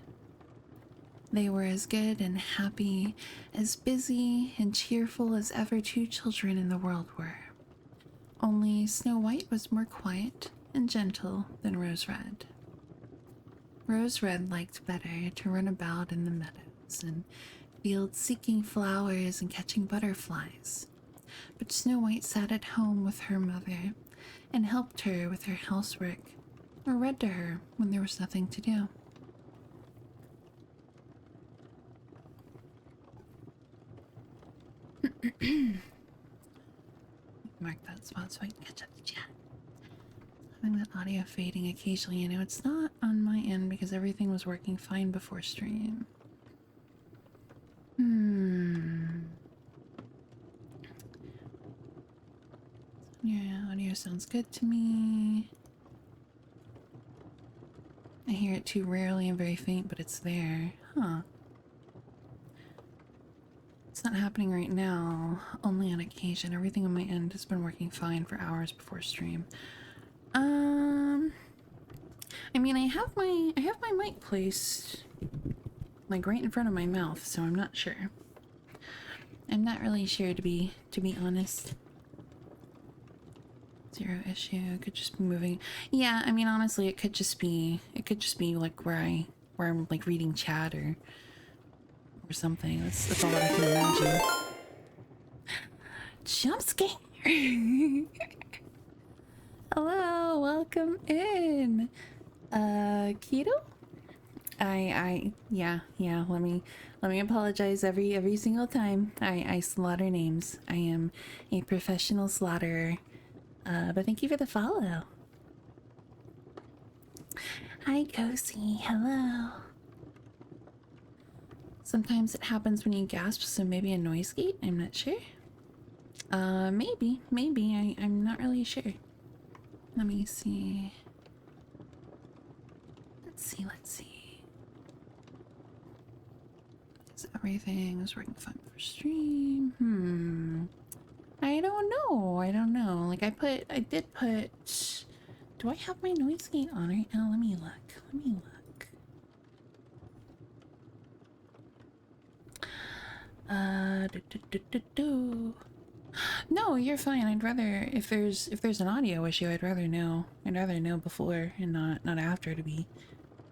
They were as good and happy, as busy and cheerful as ever 2 children in the world were. Only Snow White was more quiet and gentle than Rose Red. Rose Red liked better to run about in the meadows and fields seeking flowers and catching butterflies. But Snow White sat at home with her mother and helped her with her housework, or read to her when there was nothing to do. Mark that spot so I can catch up the chat. Having that audio fading occasionally, you know, it's not on my end because everything was working fine before stream. Yeah, audio sounds good to me. I hear it too rarely and very faint, but it's there. Huh. It's not happening right now, only on occasion. Everything on my end has been working fine for hours before stream. I mean, I have my mic placed like right in front of my mouth, so I'm not sure. I'm not really sure, to be honest. Zero issue. Could just be moving. Yeah, I mean, honestly, it could just be like where I'm like reading chat or something. That's all that I can imagine. Jump scare. Hello, welcome in. Keto? Yeah, let me apologize every single time I slaughter names. I am a professional slaughterer. But thank you for the follow. Hi, Kosi. Hello. Sometimes it happens when you gasp, so maybe a noise gate? I'm not sure. Maybe. I'm not really sure. Let me see. Let's see. Is everything was working fine for stream? I don't know. Like I did put... Do I have my noise gate on right now? Let me look. No, you're fine. I'd rather, if there's an audio issue, I'd rather know before and not after, to be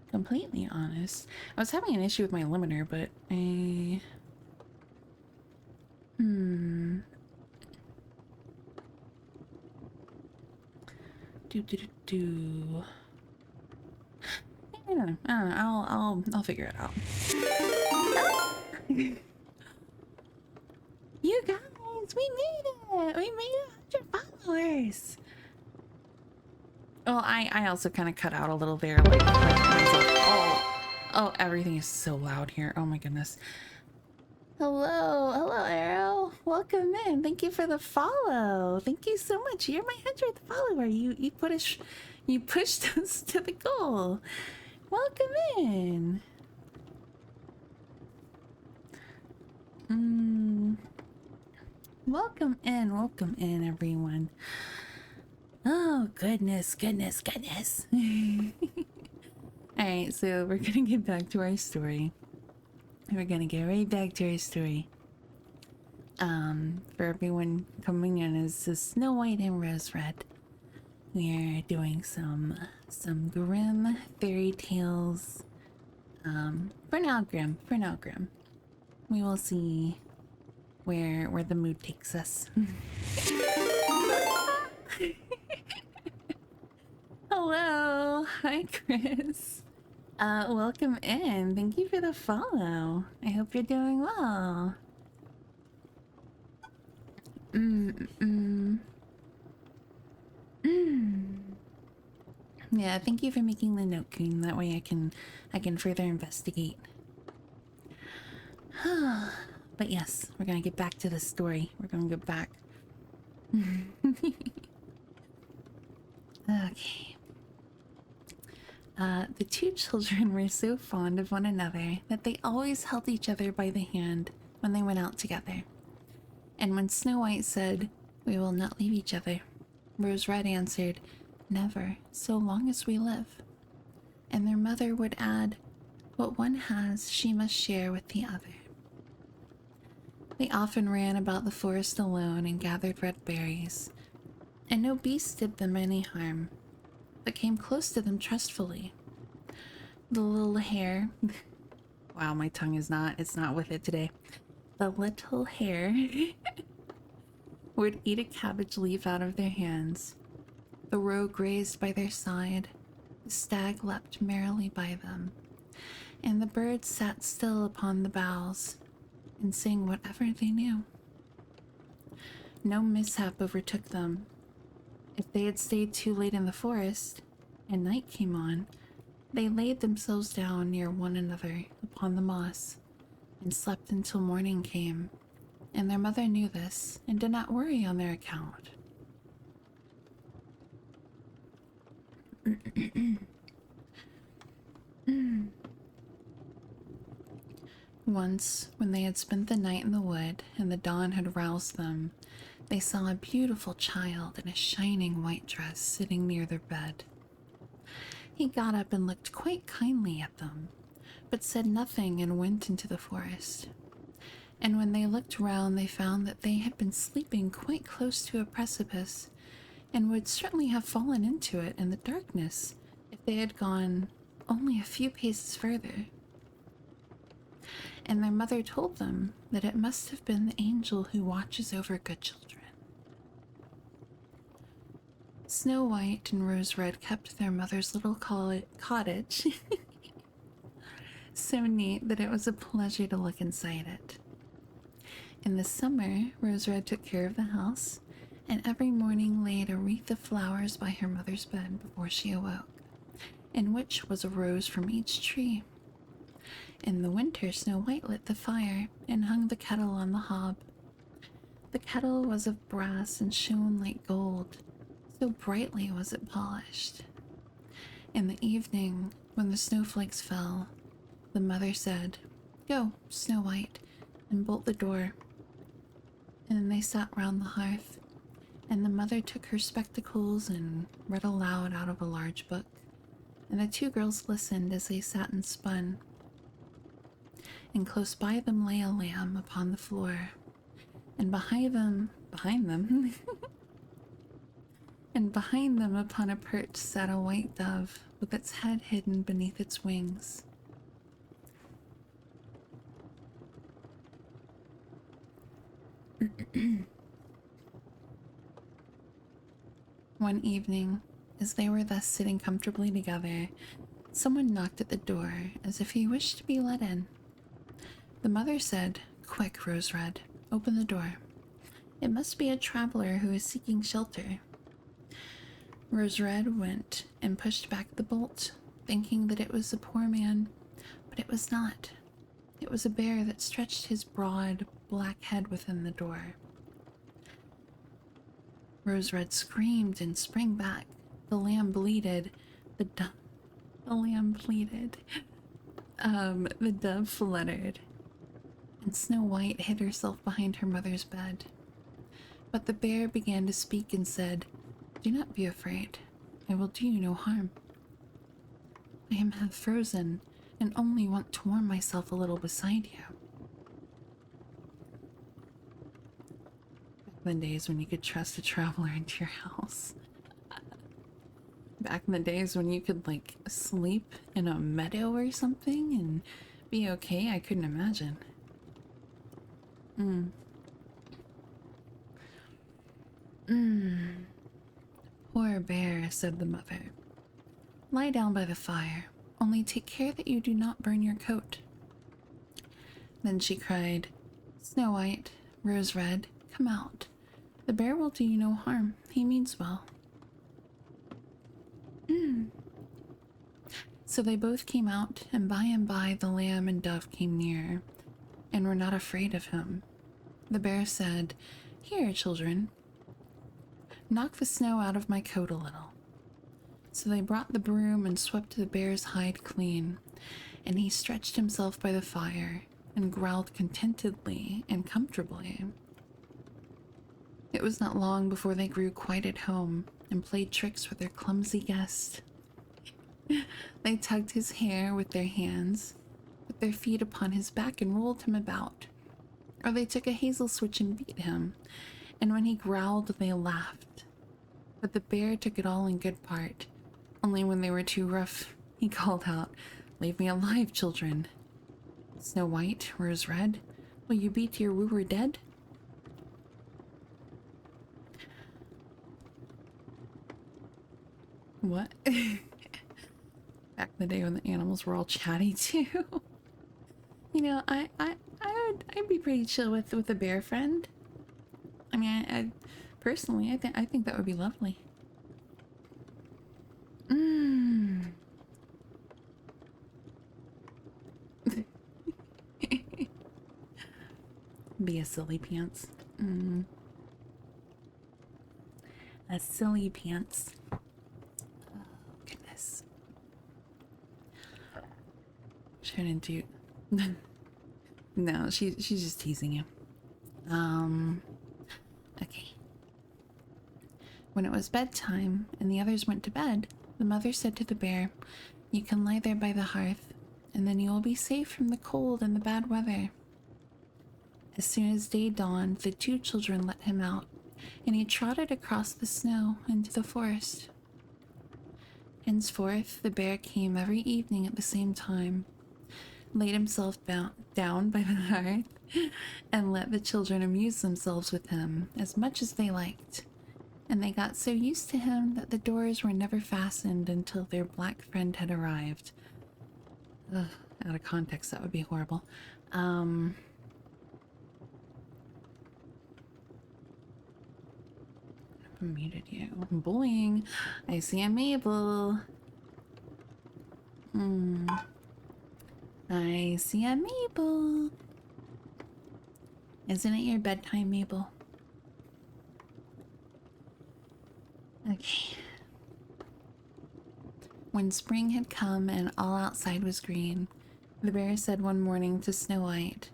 completely honest. I was having an issue with my limiter, but I don't know. I'll figure it out. You guys, we made it! We made 100 followers! Well, I also kind of cut out a little there, like myself. Oh, everything is so loud here. Oh my goodness. Hello, Arrow. Welcome in. Thank you for the follow. Thank you so much. You're my 100th follower. You pushed us to the goal. Welcome in. Welcome in, everyone. Oh, goodness. Alright, so we're gonna get back to our story. We're gonna get right back to our story. For everyone coming in as Snow White and Rose Red, we're doing some grim fairy tales. For now grim. We will see where the mood takes us. Hello, hi Chris. Welcome in. Thank you for the follow. I hope you're doing well. Yeah, thank you for making the note, Coon. That way I can further investigate. But yes, we're gonna get back to the story. We're gonna get back. Okay. The two children were so fond of one another that they always held each other by the hand when they went out together. And when Snow White said, "We will not leave each other," Rose Red answered, "Never, so long as we live." And their mother would add, "What one has, she must share with the other." They often ran about the forest alone and gathered red berries, and no beast did them any harm, but came close to them trustfully. The little hare... Wow, my tongue is it's not with it today. The little hare would eat a cabbage leaf out of their hands. The roe grazed by their side, the stag leapt merrily by them, and the birds sat still upon the boughs and sang whatever they knew. No mishap overtook them. If they had stayed too late in the forest, and night came on, they laid themselves down near one another upon the moss, and slept until morning came, and their mother knew this, and did not worry on their account. Once, when they had spent the night in the wood and the dawn had roused them, they saw a beautiful child in a shining white dress sitting near their bed. He got up and looked quite kindly at them, but said nothing and went into the forest. And when they looked round, they found that they had been sleeping quite close to a precipice, and would certainly have fallen into it in the darkness if they had gone only a few paces further. And their mother told them that it must have been the angel who watches over good children. Snow White and Rose Red kept their mother's little cottage so neat that it was a pleasure to look inside it. In the summer, Rose Red took care of the house, and every morning laid a wreath of flowers by her mother's bed before she awoke, in which was a rose from each tree. In the winter, Snow White lit the fire and hung the kettle on the hob. The kettle was of brass and shone like gold, so brightly was it polished. In the evening, when the snowflakes fell, the mother said, "Go, Snow White, and bolt the door." And then they sat round the hearth, and the mother took her spectacles and read aloud out of a large book, and the two girls listened as they sat and spun. And close by them lay a lamb upon the floor, and behind them, and behind them upon a perch sat a white dove with its head hidden beneath its wings. One evening, as they were thus sitting comfortably together, someone knocked at the door as if he wished to be let in. The mother said, "Quick, Rose Red, open the door. It must be a traveler who is seeking shelter." Rose Red went and pushed back the bolt, thinking that it was a poor man, but it was not. It was a bear that stretched his broad, black head within the door. Rose Red screamed and sprang back. The lamb bleated. The lamb pleaded. The dove fluttered, and Snow White hid herself behind her mother's bed. But the bear began to speak and said, "Do not be afraid. I will do you no harm. I am half frozen and only want to warm myself a little beside you." Back in the days when you could trust a traveler into your house. Back in the days when you could, like, sleep in a meadow or something and be okay, I couldn't imagine. Poor bear, said the mother. Lie down by the fire, only take care that you do not burn your coat. Then she cried, Snow White, Rose Red, come out. The bear will do you no harm. He means well. So they both came out, and by the lamb and dove came near, and were not afraid of him. The bear said, Here, children, knock the snow out of my coat a little. So they brought the broom and swept the bear's hide clean, and he stretched himself by the fire and growled contentedly and comfortably. It was not long before they grew quite at home and played tricks with their clumsy guest. They tugged his hair with their hands, put their feet upon his back and rolled him about, or they took a hazel switch and beat him, and when he growled they laughed. But the bear took it all in good part, only when they were too rough, he called out, Leave me alive, children. Snow White, Rose Red, will you beat your wooer dead? What? Back in the day when the animals were all chatty too. You know, I'd be pretty chill with a bear friend. I mean, I personally, I think that would be lovely. Be a silly pants. A silly pants. Oh, goodness. Trying to do No, she's just teasing you. Okay. When it was bedtime and the others went to bed, the mother said to the bear, "You can lie there by the hearth, and then you will be safe from the cold and the bad weather." As soon as day dawned, the two children let him out, and he trotted across the snow into the forest. Henceforth, the bear came every evening at the same time, laid himself down by the hearth, and let the children amuse themselves with him as much as they liked. And they got so used to him that the doors were never fastened until their black friend had arrived. Ugh, out of context, that would be horrible. I muted you. Bullying. I see a Mabel. I see a Mabel. Isn't it your bedtime, Mabel? Okay. When spring had come and all outside was green, the bear said one morning to Snow White,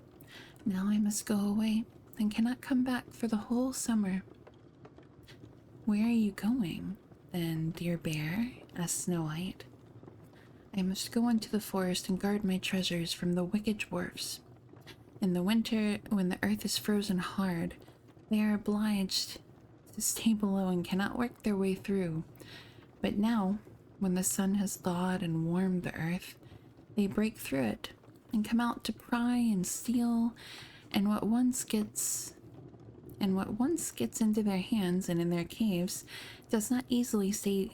"Now I must go away and cannot come back for the whole summer." "Where are you going, then, dear bear?" asked Snow White. "I must go into the forest and guard my treasures from the wicked dwarfs. In the winter, when the earth is frozen hard, they are obliged to stay below and cannot work their way through. But now, when the sun has thawed and warmed the earth, they break through it and come out to pry and steal, and what once gets into their hands and in their caves does not easily see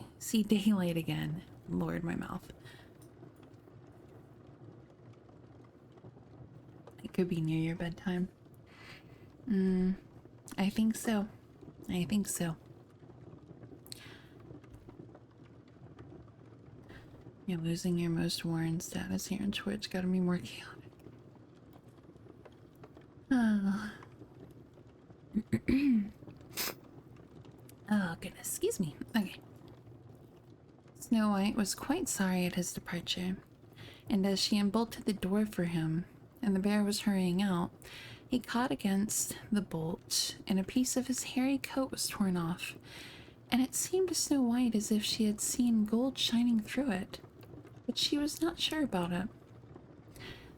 daylight again." Lord, my mouth. It could be near your bedtime. I think so. I think so. You're losing your most worn status here on Twitch. Gotta be more chaotic. Oh. Oh, goodness. Excuse me. Okay. Snow White was quite sorry at his departure, and as she unbolted the door for him, and the bear was hurrying out, he caught against the bolt, and a piece of his hairy coat was torn off, and it seemed to Snow White as if she had seen gold shining through it, but she was not sure about it.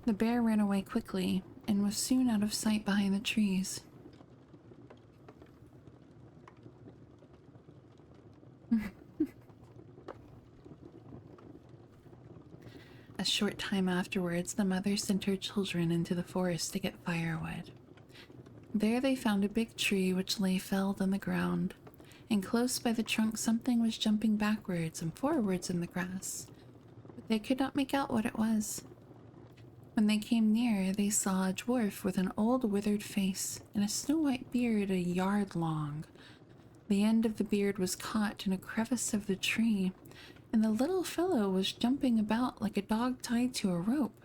The bear ran away quickly, and was soon out of sight behind the trees. A short time afterwards, the mother sent her children into the forest to get firewood. There they found a big tree which lay felled on the ground, and close by the trunk something was jumping backwards and forwards in the grass, but they could not make out what it was. When they came near, they saw a dwarf with an old withered face and a snow-white beard 1 yard long. The end of the beard was caught in a crevice of the tree, and the little fellow was jumping about like a dog tied to a rope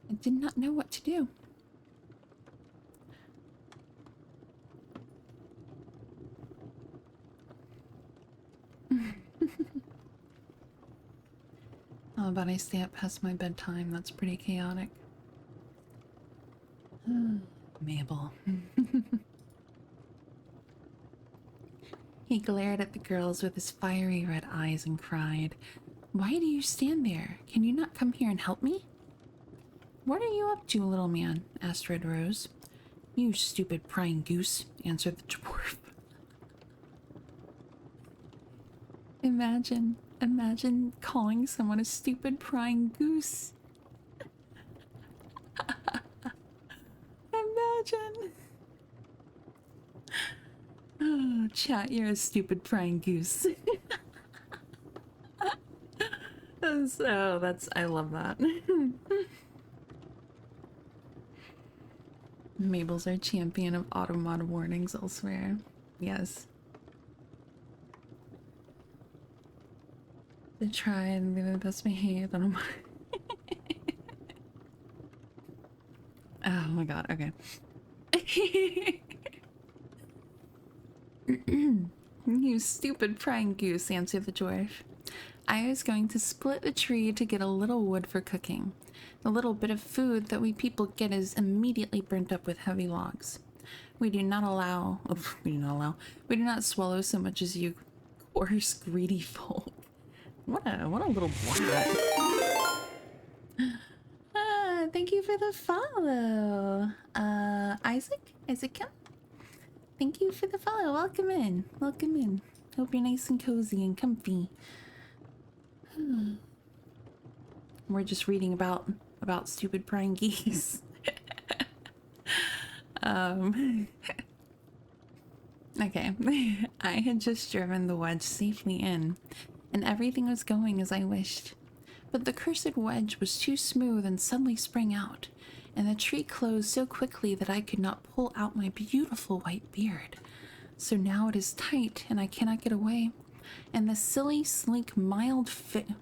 and did not know what to do. How about I stay up past my bedtime? That's pretty chaotic. Mabel. He glared at the girls with his fiery red eyes and cried, "Why do you stand there? Can you not come here and help me?" "What are you up to, little man?" asked Red Rose. "You stupid prying goose," answered the dwarf. Imagine calling someone a stupid prying goose. Imagine. Oh, chat, you're a stupid prying goose. I love that. Mabel's our champion of auto-mod warnings elsewhere. Yes. They try and be the best behaved on a Oh my god, okay. "You stupid prying goose," answered the dwarf. I was going to split the tree to get a little wood for cooking. The little bit of food that we people get is immediately burnt up with heavy logs. We do not swallow so much as you coarse, greedy folk. What a little brat. Thank you for the follow. Isaac Kim? Thank you for the follow. Welcome in. Welcome in. Hope you're nice and cozy and comfy. We're just reading about stupid prying geese. Okay. I had just driven the wedge safely in, and everything was going as I wished. But the cursed wedge was too smooth and suddenly sprang out, and the tree closed so quickly that I could not pull out my beautiful white beard. So now it is tight, and I cannot get away. And the silly, sleek, milk-faced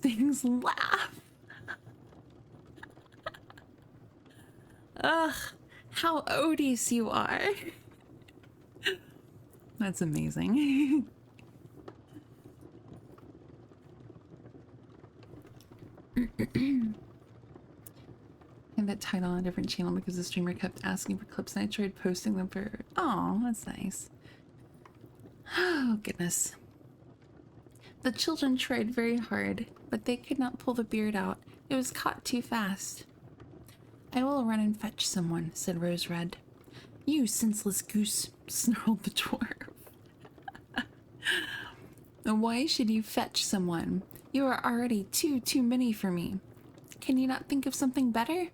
things laugh. Ugh, how odious you are. That's amazing. And that title on a different channel because the streamer kept asking for clips and I tried posting them for... Oh, that's nice. Oh, goodness. The children tried very hard, but they could not pull the beard out. It was caught too fast. I will run and fetch someone, said Rose Red. You senseless goose, snarled the dwarf. Why should you fetch someone? You are already too many for me. Can you not think of something better?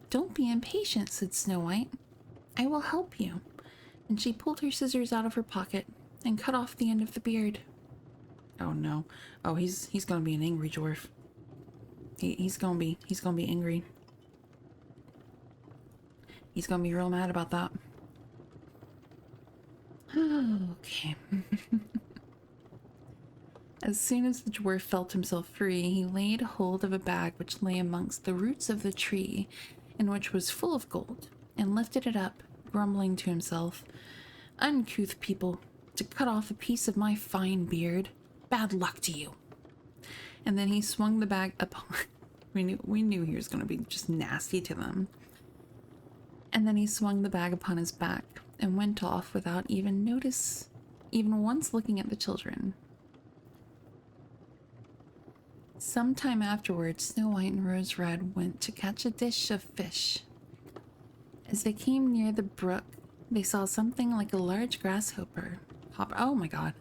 Don't be impatient, said Snow White. I will help you. And she pulled her scissors out of her pocket and cut off the end of the beard. Oh no. Oh, he's gonna be an angry dwarf. He's gonna be angry. He's gonna be real mad about that. Okay. As soon as the dwarf felt himself free, he laid hold of a bag which lay amongst the roots of the tree, and which was full of gold, and lifted it up, grumbling to himself, Uncouth people, to cut off a piece of my fine beard. Bad luck to you. And then he swung the bag upon... we knew he was going to be just nasty to them. And then he swung the bag upon his back, and went off without even once looking at the children. Some time afterwards, Snow White and Rose Red went to catch a dish of fish. As they came near the brook, they saw something like a large grasshopper. Oh my god.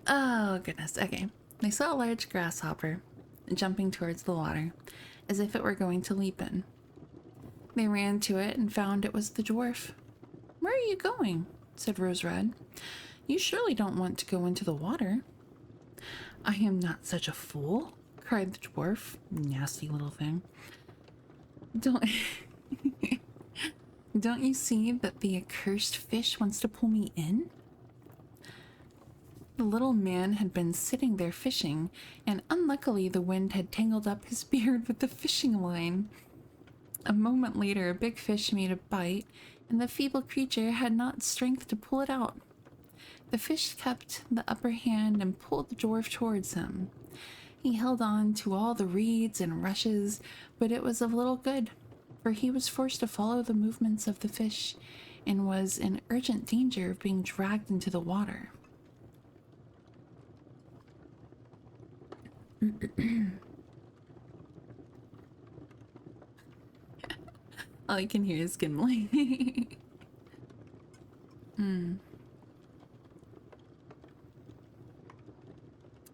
Oh goodness, okay. They saw a large grasshopper jumping towards the water, as if it were going to leap in. They ran to it and found it was the dwarf. Where are you going? Said Rose Red. You surely don't want to go into the water. I am not such a fool, cried the dwarf. Nasty little thing. Don't you see that the accursed fish wants to pull me in? The little man had been sitting there fishing, and unluckily the wind had tangled up his beard with the fishing line. A moment later, a big fish made a bite, and the feeble creature had not strength to pull it out. The fish kept the upper hand and pulled the dwarf towards him. He held on to all the reeds and rushes, but it was of little good, for he was forced to follow the movements of the fish, and was in urgent danger of being dragged into the water. All you can hear is Gimli.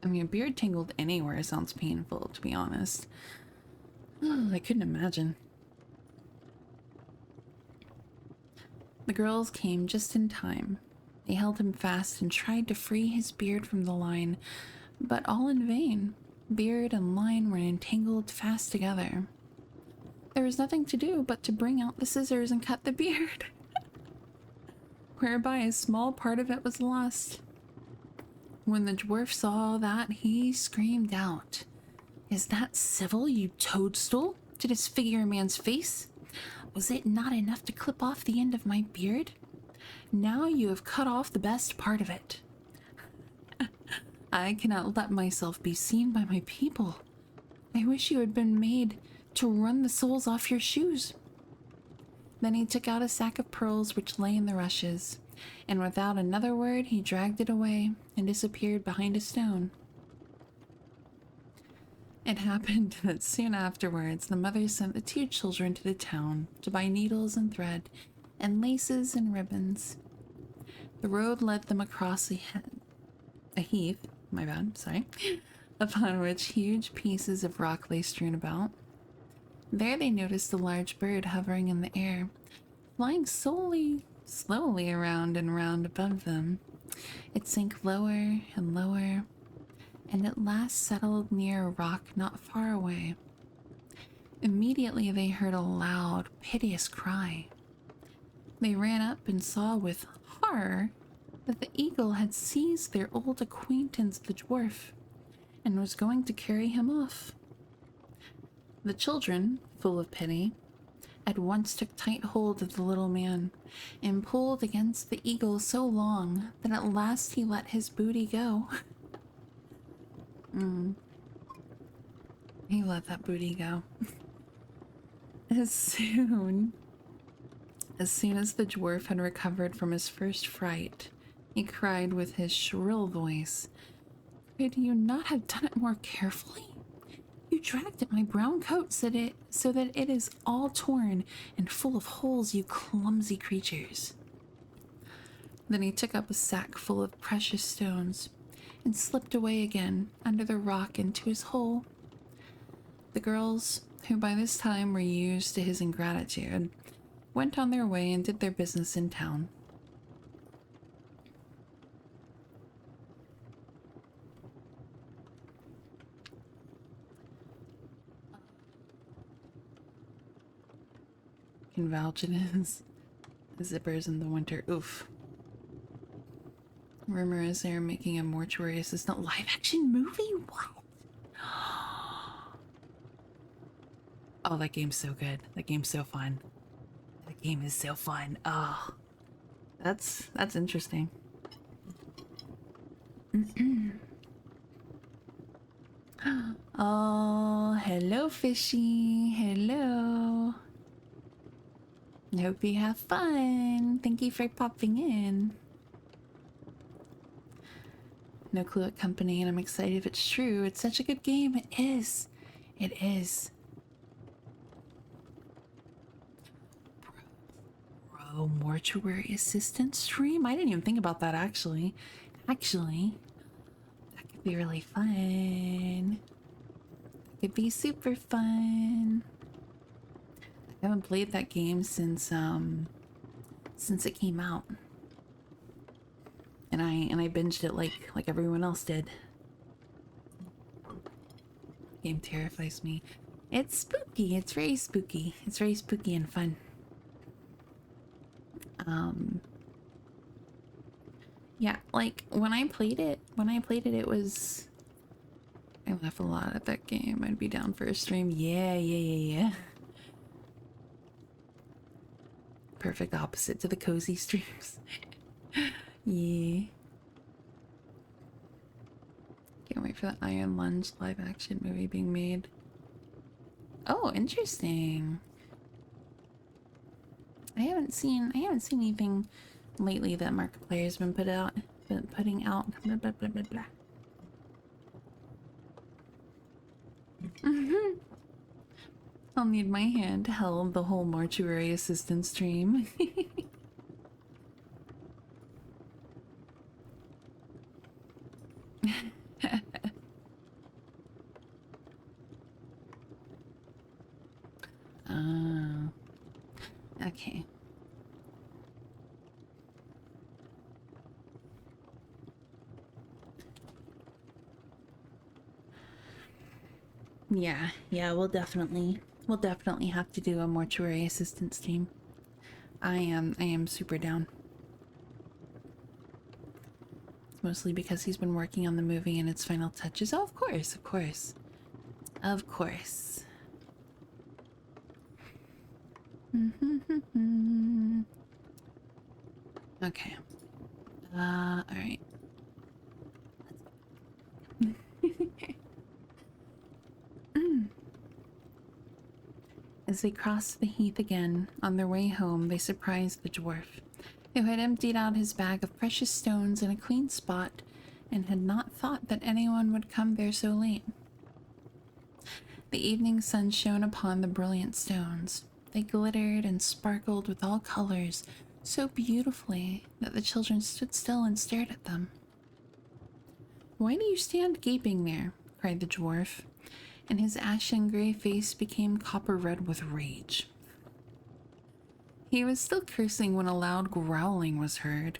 I mean, a beard tangled anywhere sounds painful, to be honest. Oh, I couldn't imagine. The girls came just in time. They held him fast and tried to free his beard from the line, but all in vain. Beard and line were entangled fast together. There was nothing to do but to bring out the scissors and cut the beard, whereby a small part of it was lost. When the dwarf saw that, he screamed out, "Is that civil, you toadstool, to disfigure a man's face? Was it not enough to clip off the end of my beard? Now you have cut off the best part of it. I cannot let myself be seen by my people. I wish you had been made to run the soles off your shoes. Then he took out a sack of pearls which lay in the rushes, and without another word he dragged it away and disappeared behind a stone. It happened that soon afterwards the mother sent the two children to the town to buy needles and thread and laces and ribbons. The road led them across a heath, upon which huge pieces of rock lay strewn about. There they noticed a large bird hovering in the air, flying slowly around and around above them. It sank lower and lower, and at last settled near a rock not far away. Immediately they heard a loud, piteous cry. They ran up and saw with horror that the eagle had seized their old acquaintance the dwarf and was going to carry him off. The children, full of pity, at once took tight hold of the little man and pulled against the eagle so long that at last he let his booty go. He let that booty go. As soon as the dwarf had recovered from his first fright, he cried with his shrill voice, "Could you not have done it more carefully? You dragged at my brown coat so that it is all torn and full of holes, you clumsy creatures." Then he took up a sack full of precious stones and slipped away again under the rock into his hole. The girls, who by this time were used to his ingratitude, went on their way and did their business in town. Can vouch it is. Zippers in the winter. Oof. Rumor is they're making a mortuary assistant live action movie? What? Oh, that game's so good. That game's so fun. That game is so fun. Oh. That's interesting. Oh, hello, fishy. Hello. Hope you have fun. Thank you for popping in. No clue what company, and I'm excited if it's true. It's such a good game. It is. It is. Bro, mortuary assistant stream? I didn't even think about that, actually. That could be really fun. That could be super fun. I haven't played that game since it came out. And I binged it like everyone else did. Game terrifies me. It's spooky. It's very spooky. It's very spooky and fun. Yeah, like when I played it, it was, I laugh a lot at that game. I'd be down for a stream. Yeah. Perfect opposite to the cozy streams. Yeah. Can't wait for the Iron Lunge live action movie being made. Oh, interesting. I haven't seen anything lately that Markiplier's been putting out. Blah, blah, blah, blah, blah. I'll need my hand held the whole mortuary assistant stream. Okay. Yeah, we'll definitely have to do a mortuary assistant stream. I am super down. It's mostly because he's been working on the movie and its final touches. Oh, of course. Okay. Alright. As they crossed the heath again, on their way home, they surprised the dwarf, who had emptied out his bag of precious stones in a clean spot and had not thought that anyone would come there so late. The evening sun shone upon the brilliant stones. They glittered and sparkled with all colors so beautifully that the children stood still and stared at them. "Why do you stand gaping there?" cried the dwarf, and his ashen gray face became copper red with rage. He was still cursing when a loud growling was heard,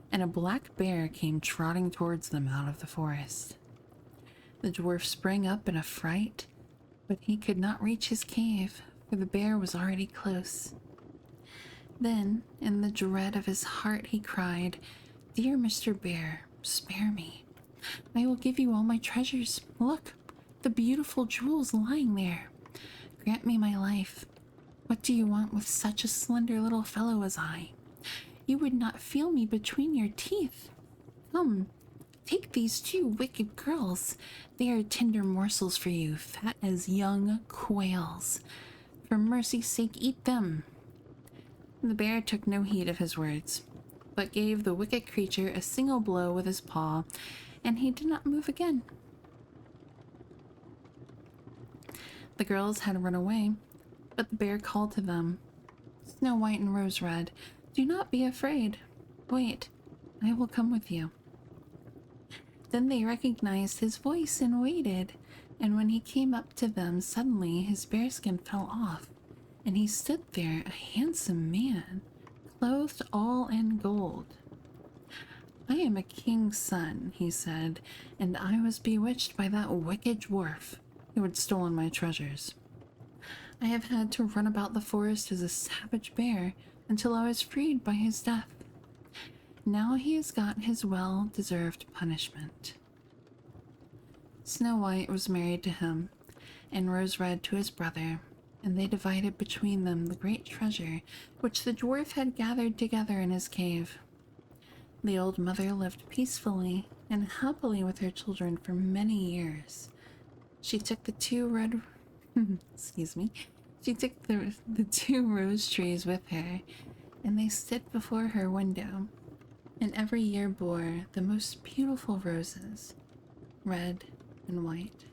and a black bear came trotting towards them out of the forest. The dwarf sprang up in a fright, but he could not reach his cave, for the bear was already close. Then, in the dread of his heart, he cried, "Dear Mr. Bear, spare me. I will give you all my treasures. Look, the beautiful jewels lying there. Grant me my life. What do you want with such a slender little fellow as I? You would not feel me between your teeth. Come, take these two wicked girls. They are tender morsels for you, fat as young quails. For mercy's sake, eat them." The bear took no heed of his words, but gave the wicked creature a single blow with his paw, and he did not move again. The girls had run away, but the bear called to them, "Snow White and Rose Red, do not be afraid. Wait, I will come with you." Then they recognized his voice and waited, and when he came up to them, suddenly his bearskin fell off, and he stood there, a handsome man, clothed all in gold. "I am a king's son," he said, "and I was bewitched by that wicked dwarf who had stolen my treasures. I have had to run about the forest as a savage bear until I was freed by his death. Now he has got his well-deserved punishment." Snow White was married to him, and Rose Red to his brother, and they divided between them the great treasure which the dwarf had gathered together in his cave. The old mother lived peacefully and happily with her children for many years. She took the two red excuse me. She took the two rose trees with her, and they stood before her window, and every year bore the most beautiful roses, red and white.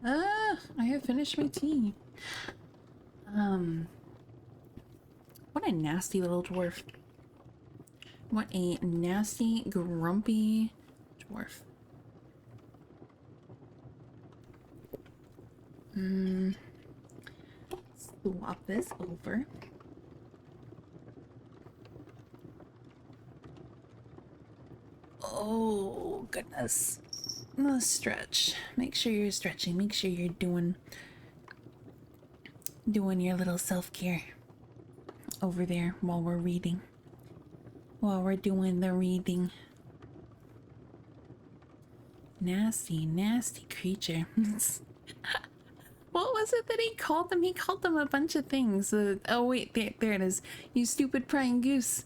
I have finished my tea. What a nasty little dwarf. What a nasty, grumpy dwarf. Swap this over. Oh, goodness. Stretch. Make sure you're stretching. Make sure you're doing your little self-care over there while we're reading. While we're doing the reading. Nasty, nasty creature. What was it that he called them? He called them a bunch of things. Oh wait, there it is. You stupid prying goose.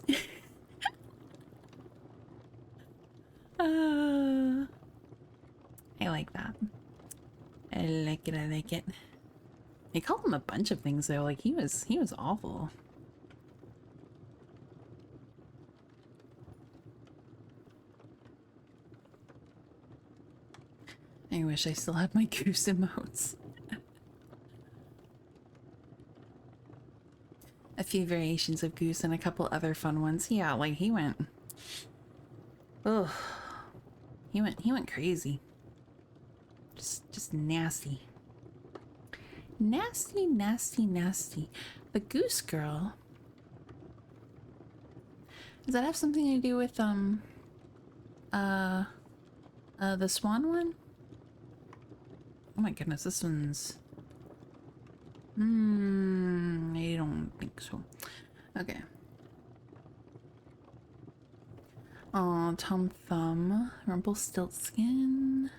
I like that. I like it, I like it. He called him a bunch of things though, like he was awful. I wish I still had my goose emotes. A few variations of goose and a couple other fun ones. Yeah, like he went. Ugh. He went crazy. Just nasty. Nasty, nasty, nasty. The goose girl. Does that have something to do with the swan one? Oh my goodness, this one's... I don't think so. Okay. Aw, Tom Thumb. Rumpelstiltskin.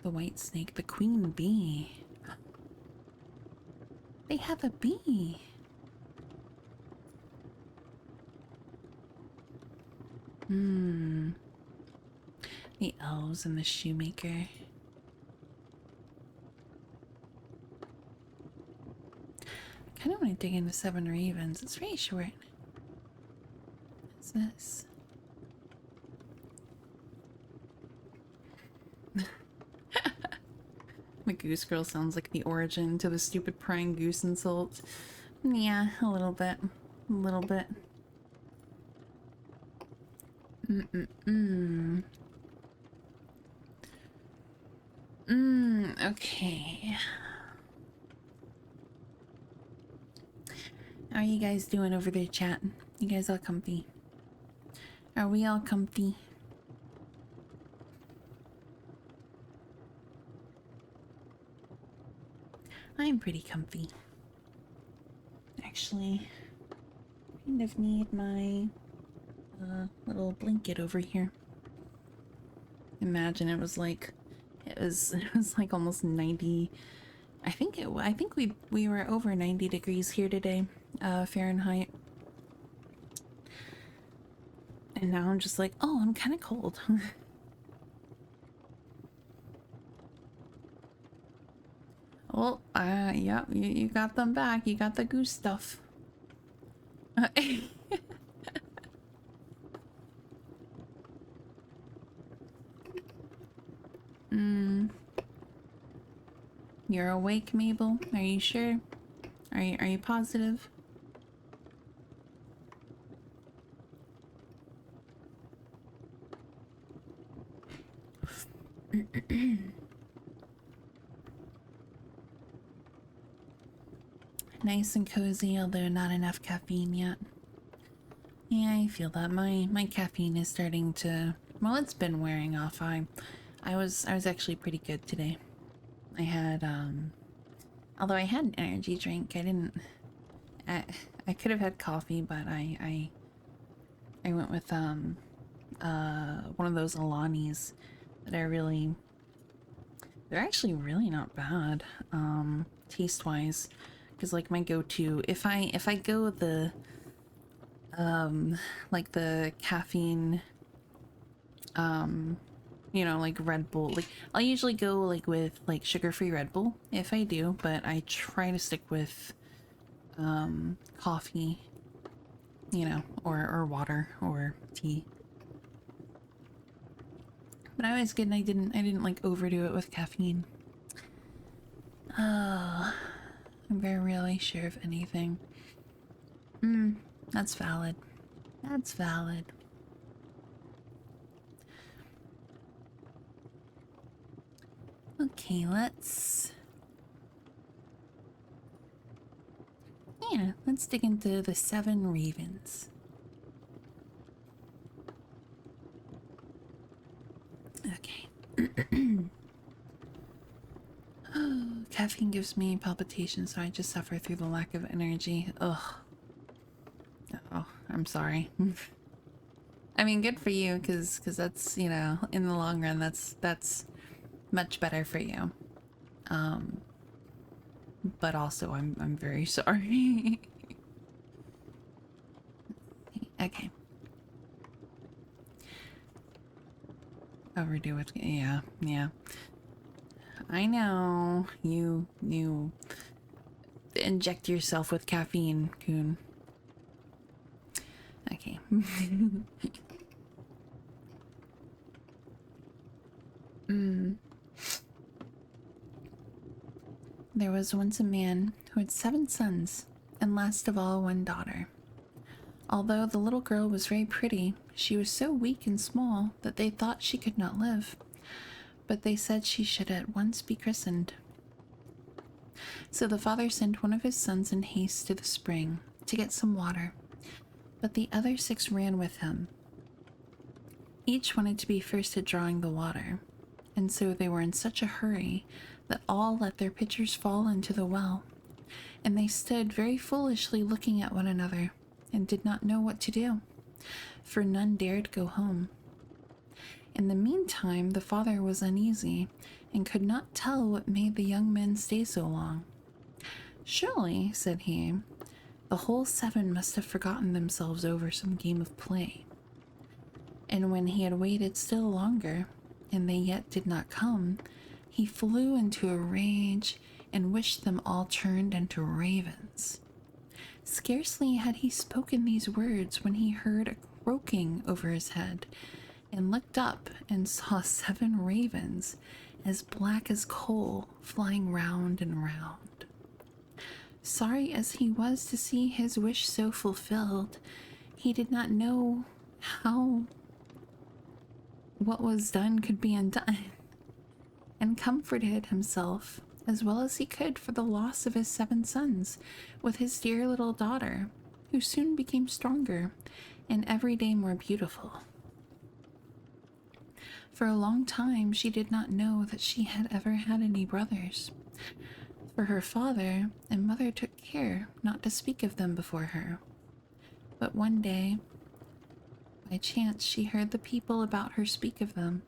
The white snake, the queen bee. They have a bee. The elves and the shoemaker. I kind of want to dig into Seven Ravens. It's very short. What's this? The goose girl sounds like the origin to the stupid prying goose insult. Yeah, a little bit. A little bit. Okay. How are you guys doing over there, chat? You guys all comfy? Are we all comfy? I'm pretty comfy. Actually, kind of need my little blanket over here. Imagine it was like it was like almost 90. I think we were over 90 degrees here today, Fahrenheit. And now I'm just like, oh, I'm kind of cold. Well, yeah, you got them back. You got the goose stuff. You're awake, Mabel? Are you sure? Are you positive? Nice and cozy, although not enough caffeine yet. Yeah, I feel that. My caffeine is starting to, well, it's been wearing off. I was actually pretty good today. I had although I had an energy drink, I could have had coffee, but I went with one of those Alanis that they're actually really not bad taste wise, because like my go-to, if I go the like the caffeine, you know, like Red Bull, like I'll usually go like with like sugar-free Red Bull if I do, but I try to stick with coffee, you know, or water or tea. But I was good, and I didn't like overdo it with caffeine. Oh, I'm very really sure of anything. That's valid. That's valid. Okay, let's dig into the Seven Ravens. Okay. Caffeine gives me palpitations, so I just suffer through the lack of energy. Ugh. Oh, I'm sorry. I mean, good for you, because that's, you know, in the long run, that's much better for you. But also, I'm very sorry. Okay. Overdo it. Yeah. I know. You inject yourself with caffeine, Coon. Okay. There was once a man who had 7 sons, and last of all 1 daughter. Although the little girl was very pretty, she was so weak and small that they thought she could not live, but they said she should at once be christened. So the father sent one of his sons in haste to the spring to get some water, but the other 6 ran with him. Each wanted to be first at drawing the water, and so they were in such a hurry that all let their pitchers fall into the well, and they stood very foolishly looking at one another, and did not know what to do, for none dared go home. In the meantime, the father was uneasy, and could not tell what made the young men stay so long. "Surely," said he, "the whole 7 must have forgotten themselves over some game of play." And when he had waited still longer, and they yet did not come, he flew into a rage and wished them all turned into ravens. Scarcely had he spoken these words when he heard a croaking over his head, and looked up and saw 7 ravens, as black as coal, flying round and round. Sorry as he was to see his wish so fulfilled, he did not know how what was done could be undone, and comforted himself as well as he could for the loss of his 7 sons with his dear little daughter, who soon became stronger and every day more beautiful. For a long time she did not know that she had ever had any brothers, for her father and mother took care not to speak of them before her. But one day, by chance, she heard the people about her speak of them.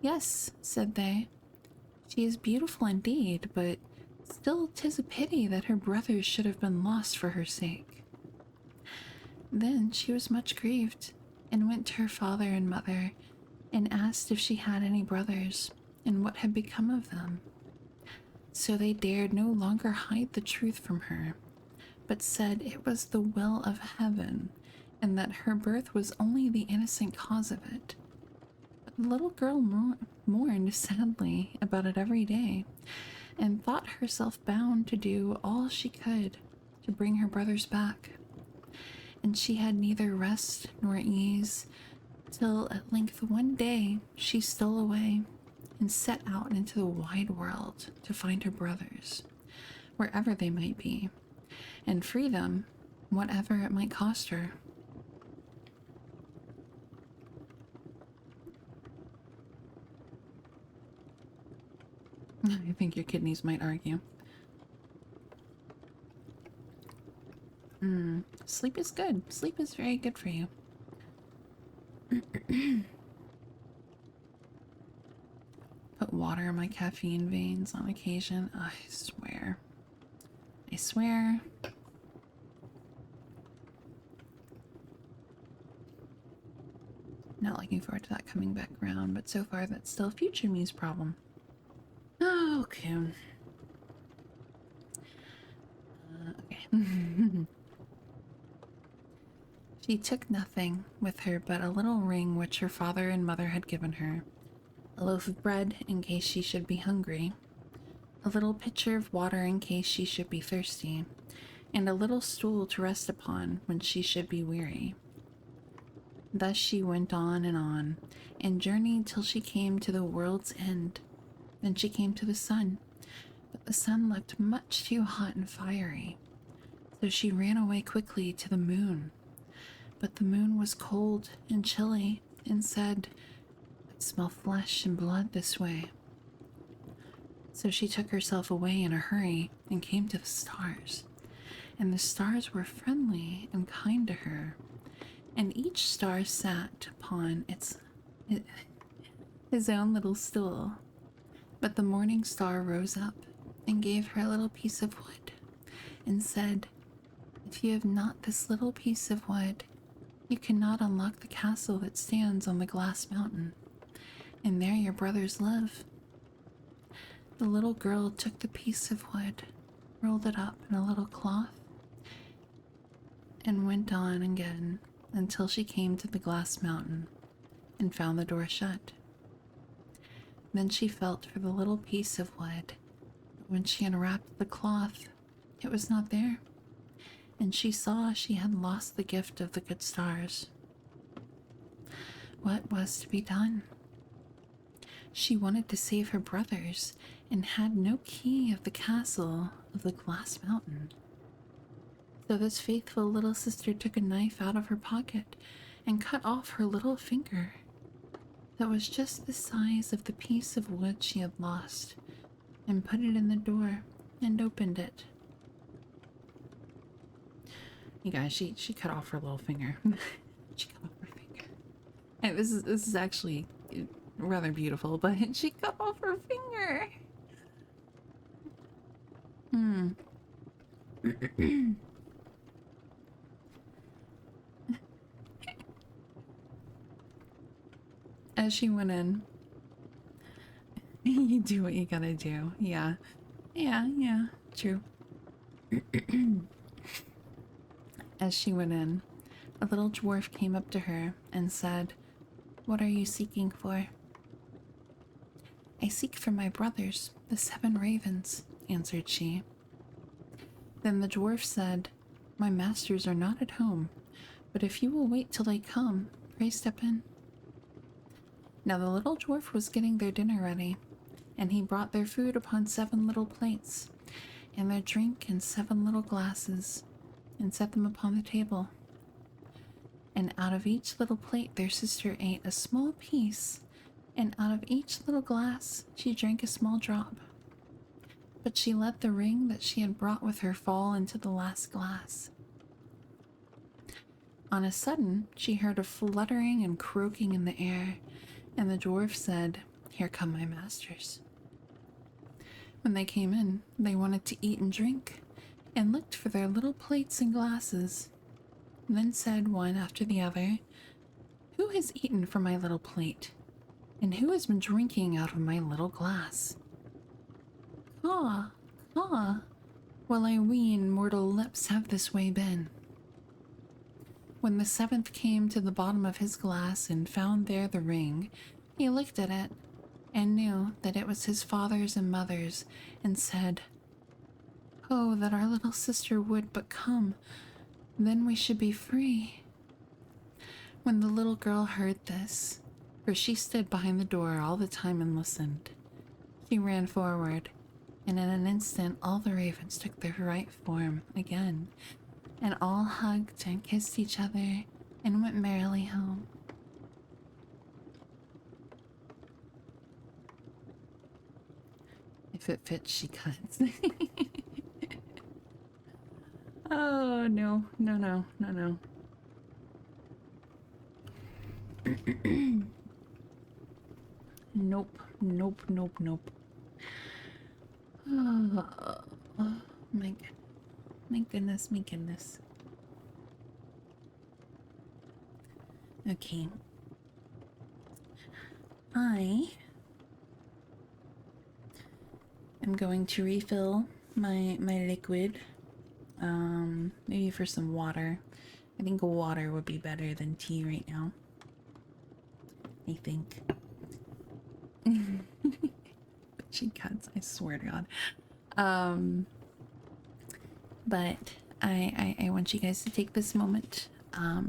"Yes," said they, "she is beautiful indeed, but still 'tis a pity that her brothers should have been lost for her sake." Then she was much grieved, and went to her father and mother, and asked if she had any brothers, and what had become of them. So they dared no longer hide the truth from her, but said it was the will of heaven, and that her birth was only the innocent cause of it. But the little girl mourned sadly about it every day, and thought herself bound to do all she could to bring her brothers back. And she had neither rest nor ease, till at length one day she stole away and set out into the wide world to find her brothers, wherever they might be, and free them, whatever it might cost her. I think your kidneys might argue. Sleep is good. Sleep is very good for you. Put water in my caffeine veins on occasion. I swear. I swear. Not looking forward to that coming back around, but so far that's still future me's problem. Oh, okay. Okay. She took nothing with her but a little ring which her father and mother had given her, a loaf of bread in case she should be hungry, a little pitcher of water in case she should be thirsty, and a little stool to rest upon when she should be weary. Thus she went on, and journeyed till she came to the world's end. Then she came to the sun, but the sun looked much too hot and fiery, so she ran away quickly to the moon. But the moon was cold and chilly, and said, "I smell flesh and blood this way." So she took herself away in a hurry and came to the stars, and the stars were friendly and kind to her, and each star sat upon his own little stool. But the morning star rose up and gave her a little piece of wood, and said, "If you have not this little piece of wood, you cannot unlock the castle that stands on the glass mountain, and there your brothers live." The little girl took the piece of wood, rolled it up in a little cloth, and went on again until she came to the glass mountain and found the door shut. Then she felt for the little piece of wood, but when she unwrapped the cloth, it was not there, and she saw she had lost the gift of the good stars. What was to be done? She wanted to save her brothers, and had no key of the castle of the glass mountain. So this faithful little sister took a knife out of her pocket and cut off her little finger that was just the size of the piece of wood she had lost, and put it in the door and opened it. You guys, she cut off her little finger. She cut off her finger. And this is actually rather beautiful, but she cut off her finger. Hmm. As she went in, you do what you gotta do. Yeah. Yeah, true. As she went in, a little dwarf came up to her and said, "What are you seeking for?" "I seek for my brothers, the 7 ravens," answered she. Then the dwarf said, "My masters are not at home, but if you will wait till they come, pray step in." Now the little dwarf was getting their dinner ready, and he brought their food upon 7 little plates, and their drink in 7 little glasses, and set them upon the table. And out of each little plate their sister ate a small piece, and out of each little glass she drank a small drop. But she let the ring that she had brought with her fall into the last glass. On a sudden she heard a fluttering and croaking in the air, and the dwarf said, "Here come my masters." When they came in, they wanted to eat and drink, and looked for their little plates and glasses. Then said one after the other, "Who has eaten from my little plate? And who has been drinking out of my little glass?" "Caw, caw, well I ween mortal lips have this way been." When the 7th came to the bottom of his glass and found there the ring, he looked at it and knew that it was his father's and mother's, and said, "Oh, that our little sister would but come, then we should be free." When the little girl heard this, for she stood behind the door all the time and listened, she ran forward, and in an instant all the ravens took their right form again, and all hugged and kissed each other and went merrily home. If it fits, she cuts. Oh, no, no, no, no, no. Nope, nope, nope, nope. Oh, my god. My goodness, my goodness. Okay. I am going to refill my liquid. Maybe for some water. I think water would be better than tea right now. I think. She cuts, I swear to God. But I want you guys to take this moment.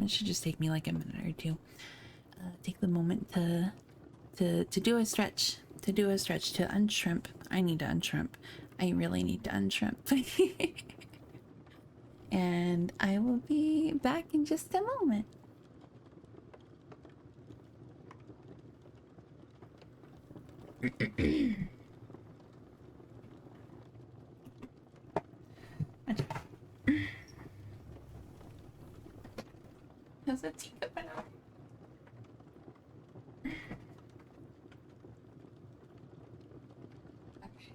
It should just take me like a minute or two. Take the moment to do a stretch. To do a stretch, to unshrimp. I need to unshrimp. I really need to unshrimp. And I will be back in just a moment. Has a teacup been out? Okay.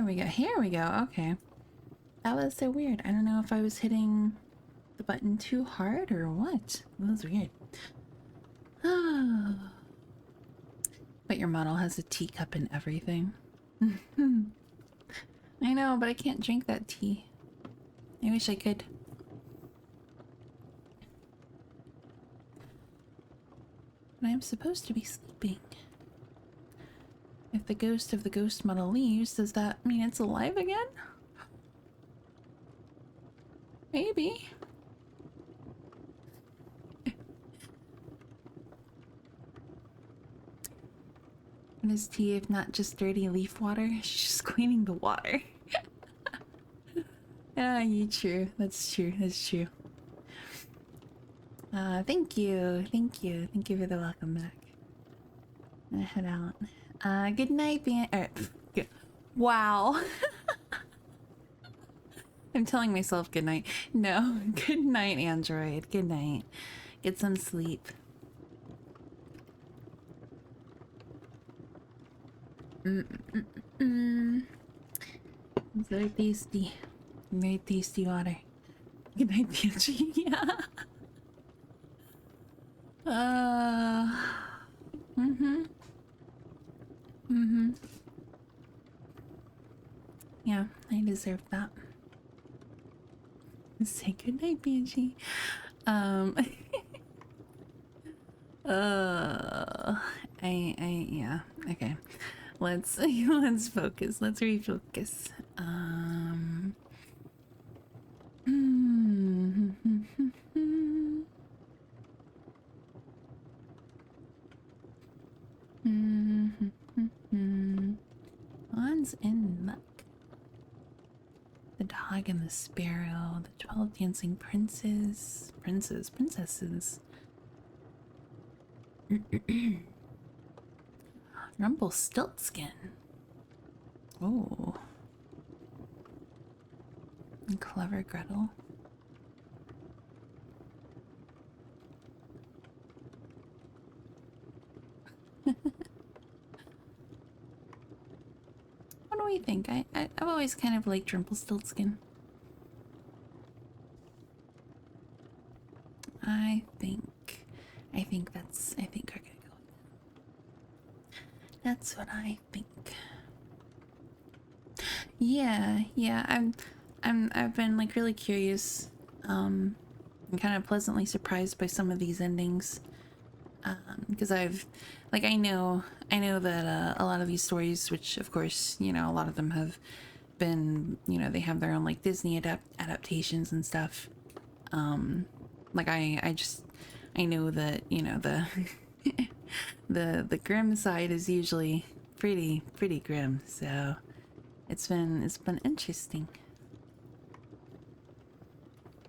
Here we go. Here we go. Okay. That was so weird. I don't know if I was hitting the button too hard or what. That was weird. But your model has a teacup and everything. I know, but I can't drink that tea. I wish I could. But I'm supposed to be sleeping. If the ghost of the ghost model leaves, does that mean it's alive again? Maybe. What is tea if not just dirty leaf water? She's just cleaning the water. Ah, you true. That's true. That's true. Thank you. Thank you. Thank you for the welcome back. I'm gonna head out. Good night, wow. I'm telling myself good night. No, good night, Android. Good night. Get some sleep. It's very tasty. Very tasty water. Good night, Banshee. Yeah. Yeah, I deserve that. Say good night, Banshee. Yeah. Okay. Let's focus. Let's refocus. On's in luck. The dog and the sparrow, the 12 dancing princesses. Rumpelstiltskin. Oh. And clever Gretel. What do we think? I've always kind of liked Rumpelstiltskin. I think we're gonna go with that. That's what I think. Yeah, I've been like really curious, and kind of pleasantly surprised by some of these endings. Because I know that a lot of these stories, which of course, you know, a lot of them have been, you know, they have their own like Disney adaptations and stuff. Like I know that, you know, the the grim side is usually pretty grim, so it's been interesting.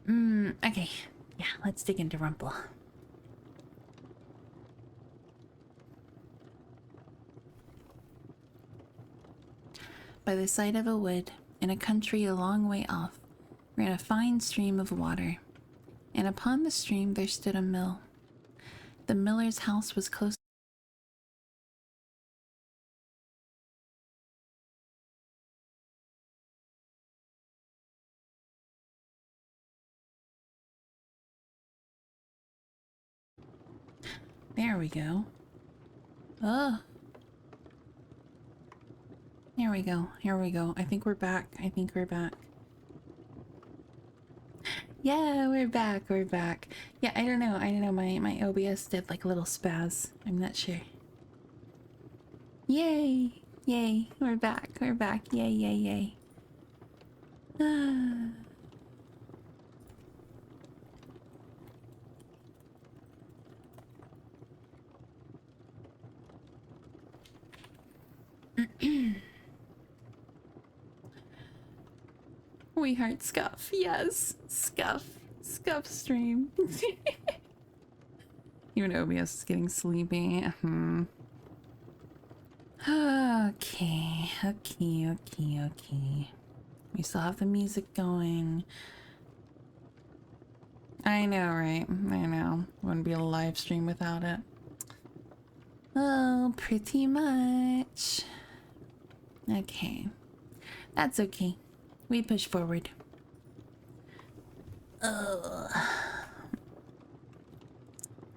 Okay. Yeah, let's dig into Rumple. By the side of a wood, in a country a long way off, ran a fine stream of water, and upon the stream there stood a mill. The miller's house was close. There we go. Oh. There we go. Here we go. I think we're back. Yeah, we're back. Yeah, I don't know. My OBS did like a little spaz. I'm not sure. Yay. We're back. Yay. We heart Scuff. Yes. Scuff stream. Even OBS is getting sleepy. Okay. We still have the music going. I know, right? I know. Wouldn't be a live stream without it. Oh, pretty much. Okay. That's okay. We push forward. Ugh.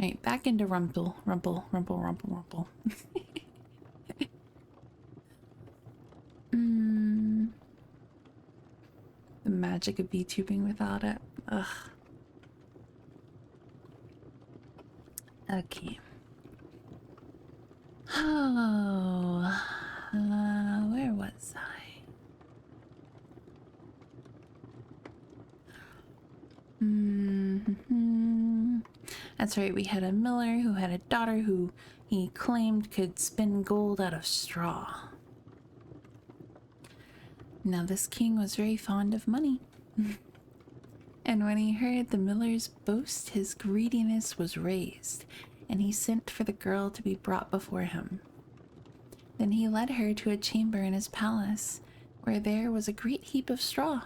Alright, back into Rumple. Rumple. The magic of VTubing without it. Ugh. Okay. Oh, where was I? That's right, we had a miller who had a daughter who he claimed could spin gold out of straw. Now, this king was very fond of money. And when he heard the miller's boast, his greediness was raised, and he sent for the girl to be brought before him. Then he led her to a chamber in his palace, where there was a great heap of straw,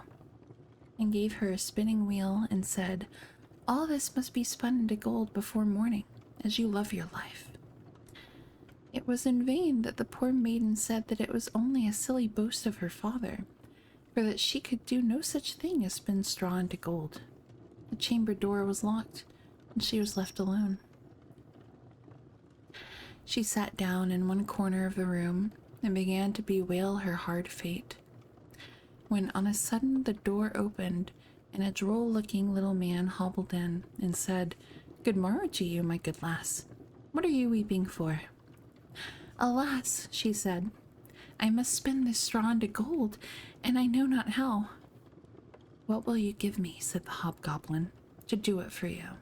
and gave her a spinning wheel and said, "All this must be spun into gold before morning, as you love your life." It was in vain that the poor maiden said that it was only a silly boast of her father, for that she could do no such thing as spin straw into gold. The chamber door was locked, and she was left alone. She sat down in one corner of the room and began to bewail her hard fate, when on a sudden the door opened, and a droll-looking little man hobbled in and said, "Good morrow to you, my good lass. What are you weeping for?" "Alas," she said, "I must spin this straw into gold, and I know not how." "What will you give me," said the hobgoblin, "to do it for you?"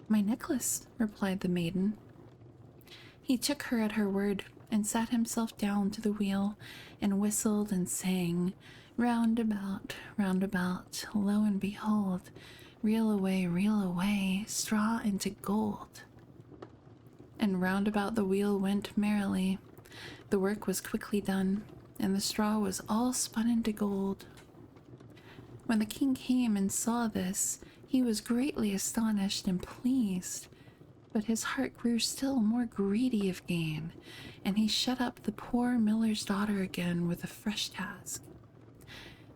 "My necklace," replied the maiden. He took her at her word, and sat himself down to the wheel, and whistled and sang, round about, lo and behold, reel away, straw into gold." And round about the wheel went merrily. The work was quickly done, and the straw was all spun into gold. When the king came and saw this, he was greatly astonished and pleased, but his heart grew still more greedy of gain, and he shut up the poor miller's daughter again with a fresh task.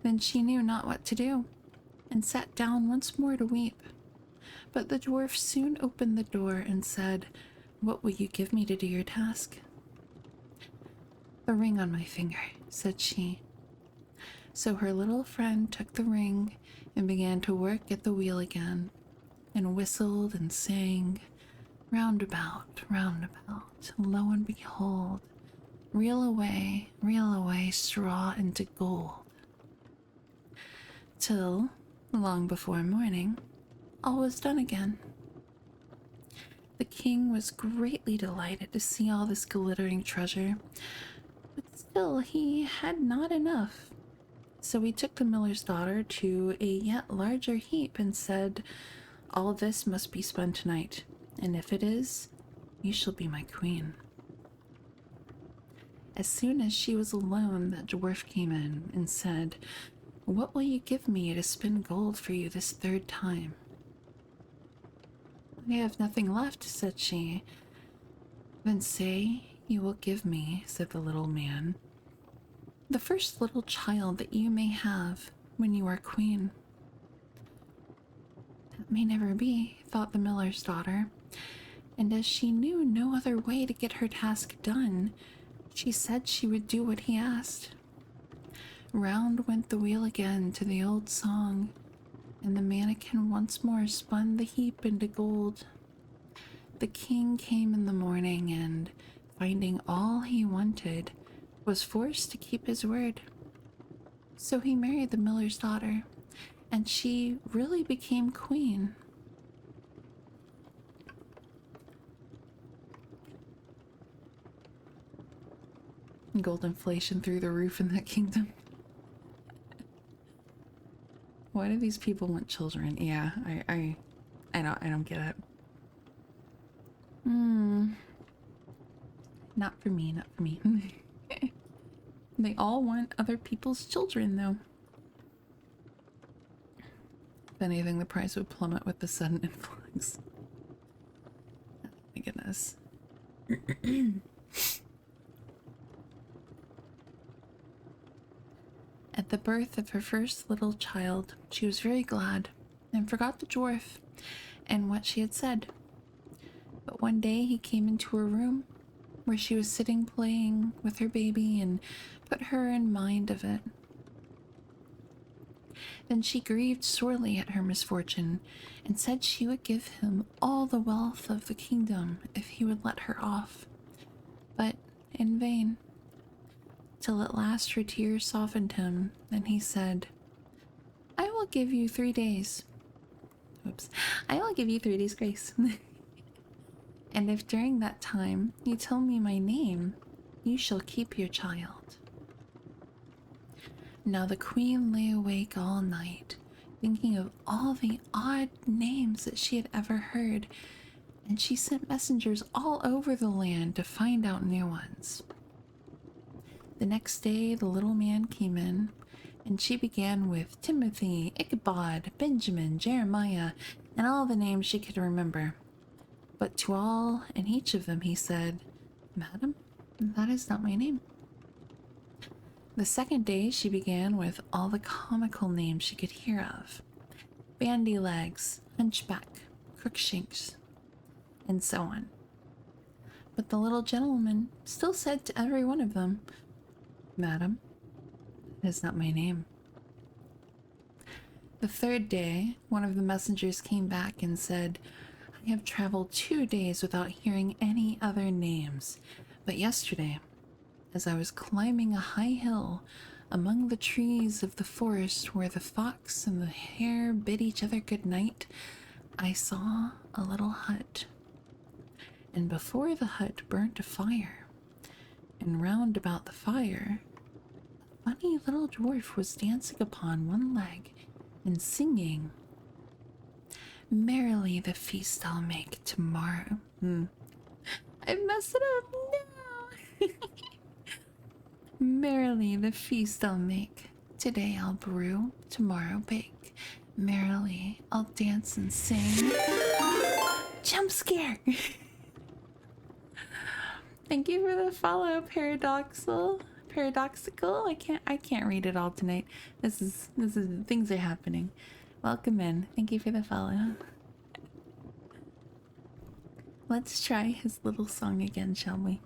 Then she knew not what to do, and sat down once more to weep. But the dwarf soon opened the door and said, "What will you give me to do your task?" "The ring on my finger," said she. So her little friend took the ring and began to work at the wheel again, and whistled and sang, round about, lo and behold, reel away, straw into gold. Till, long before morning, all was done again. The king was greatly delighted to see all this glittering treasure, but still he had not enough. So he took the miller's daughter to a yet larger heap and said, "All this must be spun tonight, and if it is, you shall be my queen." As soon as she was alone, the dwarf came in and said, "What will you give me to spin gold for you this third time?" "I have nothing left," said she. "Then say you will give me," said the little man, "the first little child that you may have when you are queen." "That may never be," thought the miller's daughter, and as she knew no other way to get her task done, she said she would do what he asked. Round went the wheel again to the old song, and the mannequin once more spun the heap into gold. The king came in the morning, and, finding all he wanted, was forced to keep his word. So he married the miller's daughter, and she really became queen. Gold inflation through the roof in that kingdom. Why do these people want children? Yeah, I don't get it. Not for me, not for me. They all want other people's children, though. If anything, the price would plummet with the sudden influx. Oh my goodness. At the birth of her first little child, she was very glad and forgot the dwarf and what she had said. But one day he came into her room where she was sitting playing with her baby and put her in mind of it. Then she grieved sorely at her misfortune and said she would give him all the wealth of the kingdom if he would let her off. But in vain, till at last her tears softened him, and he said, I will give you 3 days. Oops. I will give you 3 days grace. And if during that time you tell me my name, you shall keep your child. Now the queen lay awake all night, thinking of all the odd names that she had ever heard, and she sent messengers all over the land to find out new ones. The next day the little man came in, and she began with Timothy, Ichabod, Benjamin, Jeremiah, and all the names she could remember. But to all and each of them he said, Madam, that is not my name. The second day she began with all the comical names she could hear of. Bandy Legs, Hunchback, Crookshanks, and so on. But the little gentleman still said to every one of them, Madam, that is not my name. The third day, one of the messengers came back and said, I have traveled 2 days without hearing any other names, but yesterday, as I was climbing a high hill among the trees of the forest where the fox and the hare bid each other good night, I saw a little hut. And before the hut burnt a fire, and round about the fire, a funny little dwarf was dancing upon one leg and singing, Merrily the feast I'll make tomorrow. I messed it up. No. Merrily the feast I'll make. Today I'll brew, tomorrow bake. Merrily I'll dance and sing. Jump scare. Thank you for the follow, paradoxical. I can't read it all tonight. This is things are happening. Welcome in. Thank you for the follow. Let's try his little song again, shall we?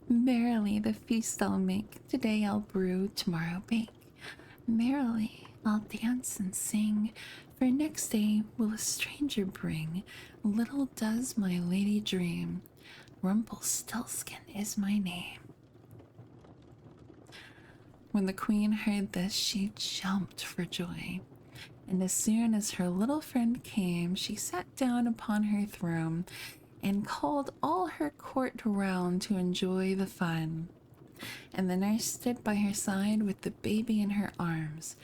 Merrily the feast I'll make. Today I'll brew, tomorrow bake. Merrily I'll dance and sing. For next day will a stranger bring. Little does my lady dream. Rumpelstiltskin is my name. When the queen heard this, she jumped for joy. And as soon as her little friend came, she sat down upon her throne and called all her court round to enjoy the fun. And the nurse stood by her side with the baby in her arms,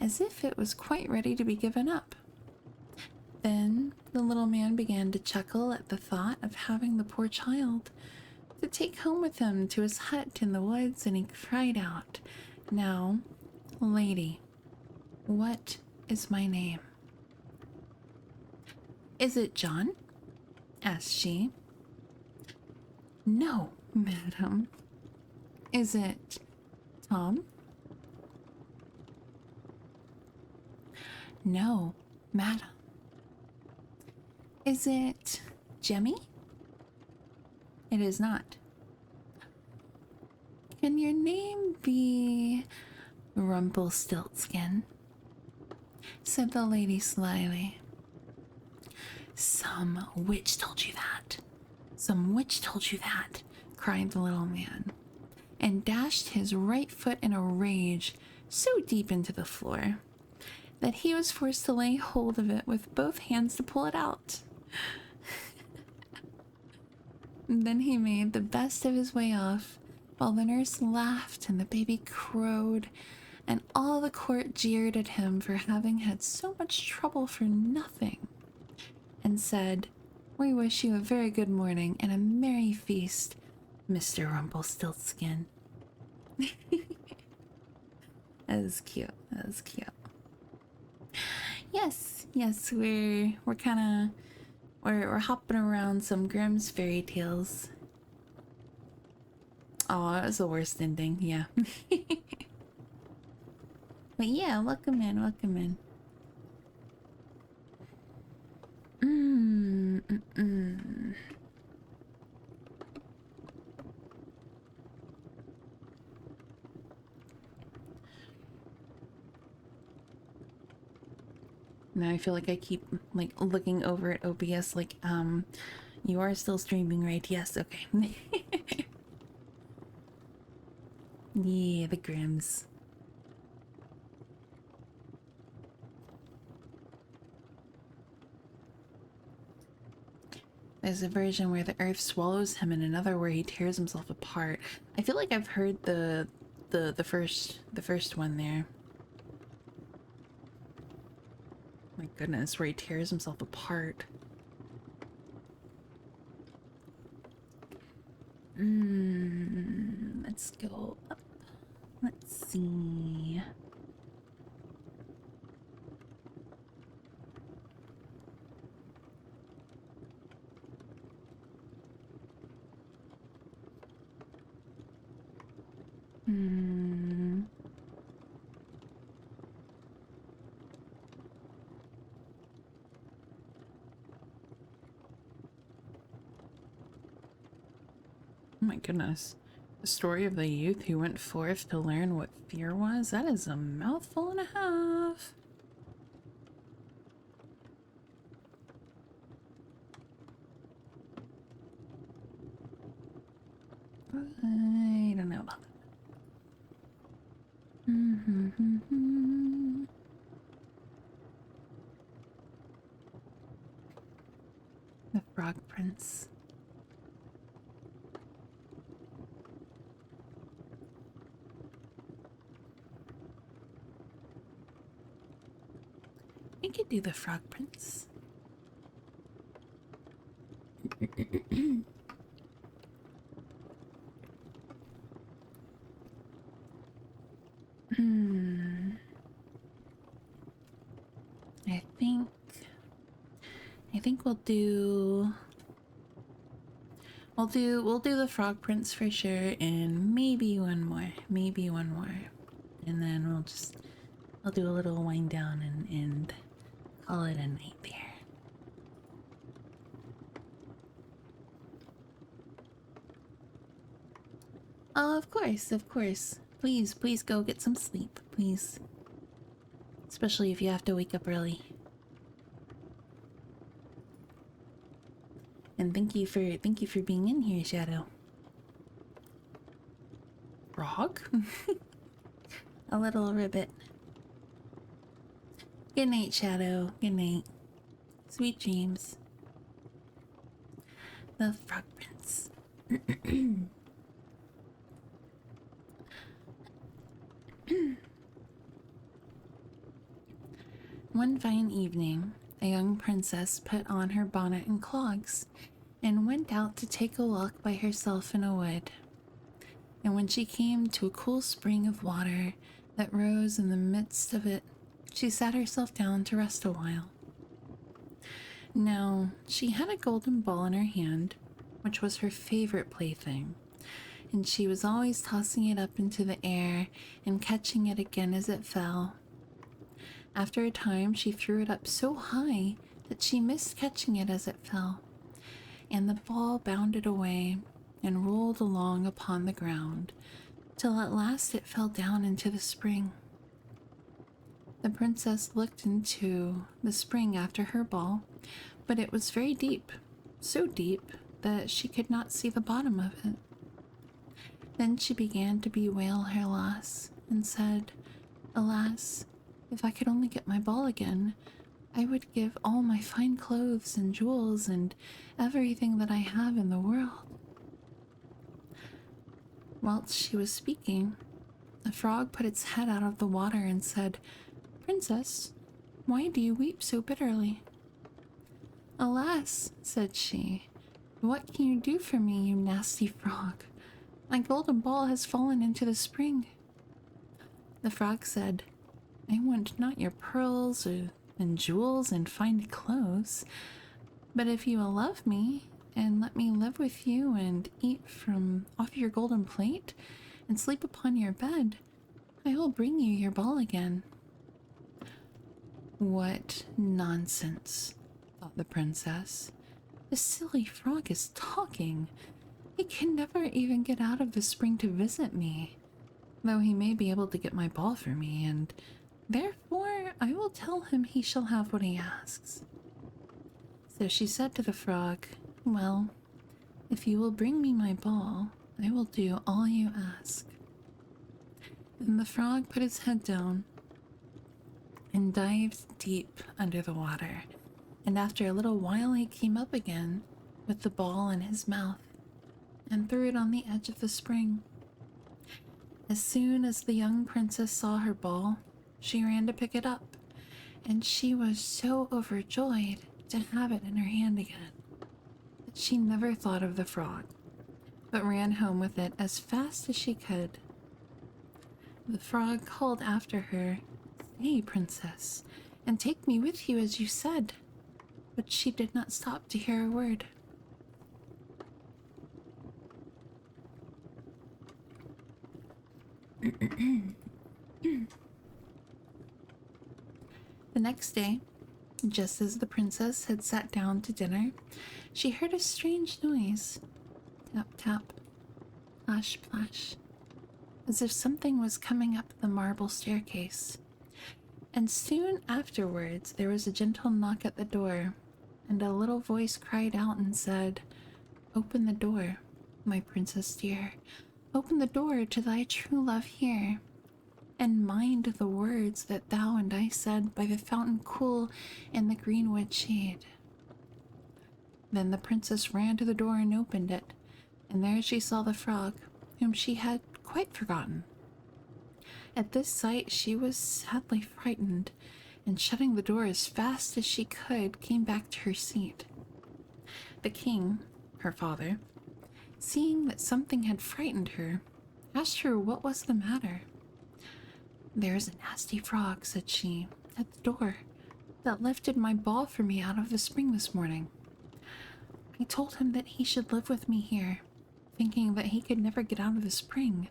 as if it was quite ready to be given up. Then the little man began to chuckle at the thought of having the poor child to take home with him to his hut in the woods, and he cried out, Now, lady, what is my name? Is it John? Asked she. No, madam. Is it Tom? No, madam. Is it Jemmy? It is not. Can your name be Rumpelstiltskin? Said the lady slyly. Some witch told you that. Some witch told you that, cried the little man, and dashed his right foot in a rage so deep into the floor that he was forced to lay hold of it with both hands to pull it out. Then he made the best of his way off, while the nurse laughed and the baby crowed, and all the court jeered at him for having had so much trouble for nothing, and said, We wish you a very good morning and a merry feast, Mr. Rumpelstiltskin. That was cute. That was cute. Yes, we're hopping around some Grimm's fairy tales. Oh, it was the worst ending, yeah. But yeah, welcome in, welcome in. Now I feel like I keep like looking over at OBS like, you are still streaming, right? Yes, okay. Yeah, the Grims. There's a version where the earth swallows him and another where he tears himself apart. I feel like I've heard the first one there. My goodness, where he tears himself apart. Let's go up. Let's see. Oh my goodness. The story of the youth who went forth to learn what fear was? That is a mouthful and a half. I don't know about that. The Frog Prince. We could do the Frog Prince. I think we'll do the Frog Prince for sure, and maybe one more, and then I'll do a little wind down and call it a night there. Oh, of course, of course. Please go get some sleep, please. Especially if you have to wake up early. And thank you for being in here, Shadow. Frog? A little ribbit. Good night, Shadow. Good night. Sweet dreams. The Frog Prince. One fine evening, a young princess put on her bonnet and clogs and went out to take a walk by herself in a wood. And when she came to a cool spring of water that rose in the midst of it, she sat herself down to rest a while. Now, she had a golden ball in her hand, which was her favorite plaything, and she was always tossing it up into the air and catching it again as it fell. After a time, she threw it up so high that she missed catching it as it fell, and the ball bounded away and rolled along upon the ground, till at last it fell down into the spring. The princess looked into the spring after her ball, but it was very deep, so deep that she could not see the bottom of it. Then she began to bewail her loss, and said, "Alas, if I could only get my ball again, I would give all my fine clothes and jewels and everything that I have in the world." Whilst she was speaking, the frog put its head out of the water and said, "Princess, why do you weep so bitterly?" "Alas," said she, "what can you do for me, you nasty frog? My golden ball has fallen into the spring." The frog said, "I want not your pearls and jewels and fine clothes, but if you will love me and let me live with you and eat from off your golden plate and sleep upon your bed, I will bring you your ball again." "What nonsense," thought the princess. "The silly frog is talking. He can never even get out of the spring to visit me, though he may be able to get my ball for me, and therefore I will tell him he shall have what he asks." So she said to the frog, "Well, if you will bring me my ball, I will do all you ask." Then the frog put his head down and dived deep under the water, and after a little while he came up again with the ball in his mouth and threw it on the edge of the spring. As soon as the young princess saw her ball, she ran to pick it up, and she was so overjoyed to have it in her hand again that she never thought of the frog, but ran home with it as fast as she could. The frog called after her, "Stay, princess, and take me with you as you said," but she did not stop to hear a word. The next day, just as the princess had sat down to dinner, she heard a strange noise. Tap, tap, plash, plash, as if something was coming up the marble staircase. And soon afterwards there was a gentle knock at the door, and a little voice cried out and said, "Open the door, my princess dear. Open the door to thy true love here, and mind the words that thou and I said by the fountain cool in the greenwood shade." Then the princess ran to the door and opened it, and there she saw the frog, whom she had quite forgotten. At this sight she was sadly frightened, and shutting the door as fast as she could, came back to her seat. The king, her father, seeing that something had frightened her, asked her what was the matter. "There is a nasty frog," said she, "at the door, that lifted my ball for me out of the spring this morning. I told him that he should live with me here, thinking that he could never get out of the spring,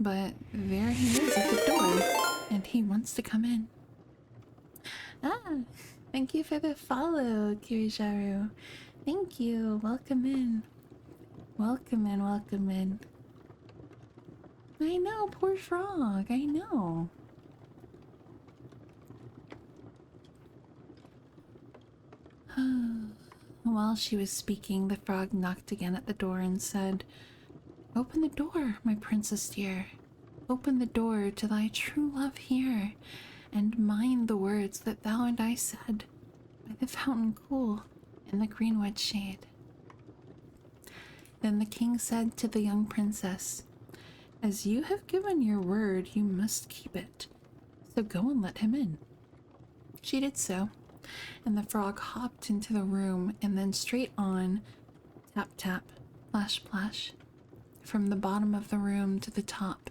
but there he is at the door, and he wants to come in." Ah, thank you for the follow, Kirijaru. Thank you. Welcome in. Welcome in, welcome in. I know, poor frog, I know. While she was speaking, the frog knocked again at the door and said, "Open the door, my princess dear. Open the door to thy true love here, and mind the words that thou and I said by the fountain cool in the greenwood shade." Then the king said to the young princess, "As you have given your word, you must keep it, so go and let him in." She did so, and the frog hopped into the room and then straight on, tap tap, plash plash, from the bottom of the room to the top,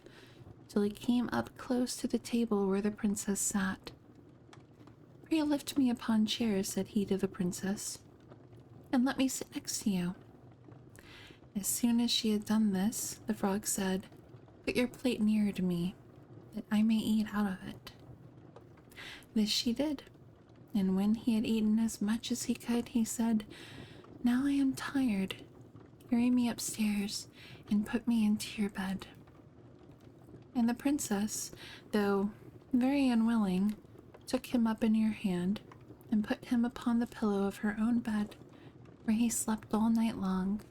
till he came up close to the table where the princess sat. "Pray lift me upon chairs," said he to the princess, "and let me sit next to you." As soon as she had done this, the frog said, "Put your plate nearer to me, that I may eat out of it." This she did, and when he had eaten as much as he could, he said, "Now I am tired. Carry me upstairs and put me into your bed." And the princess, though very unwilling, took him up in her hand and put him upon the pillow of her own bed, where he slept all night long.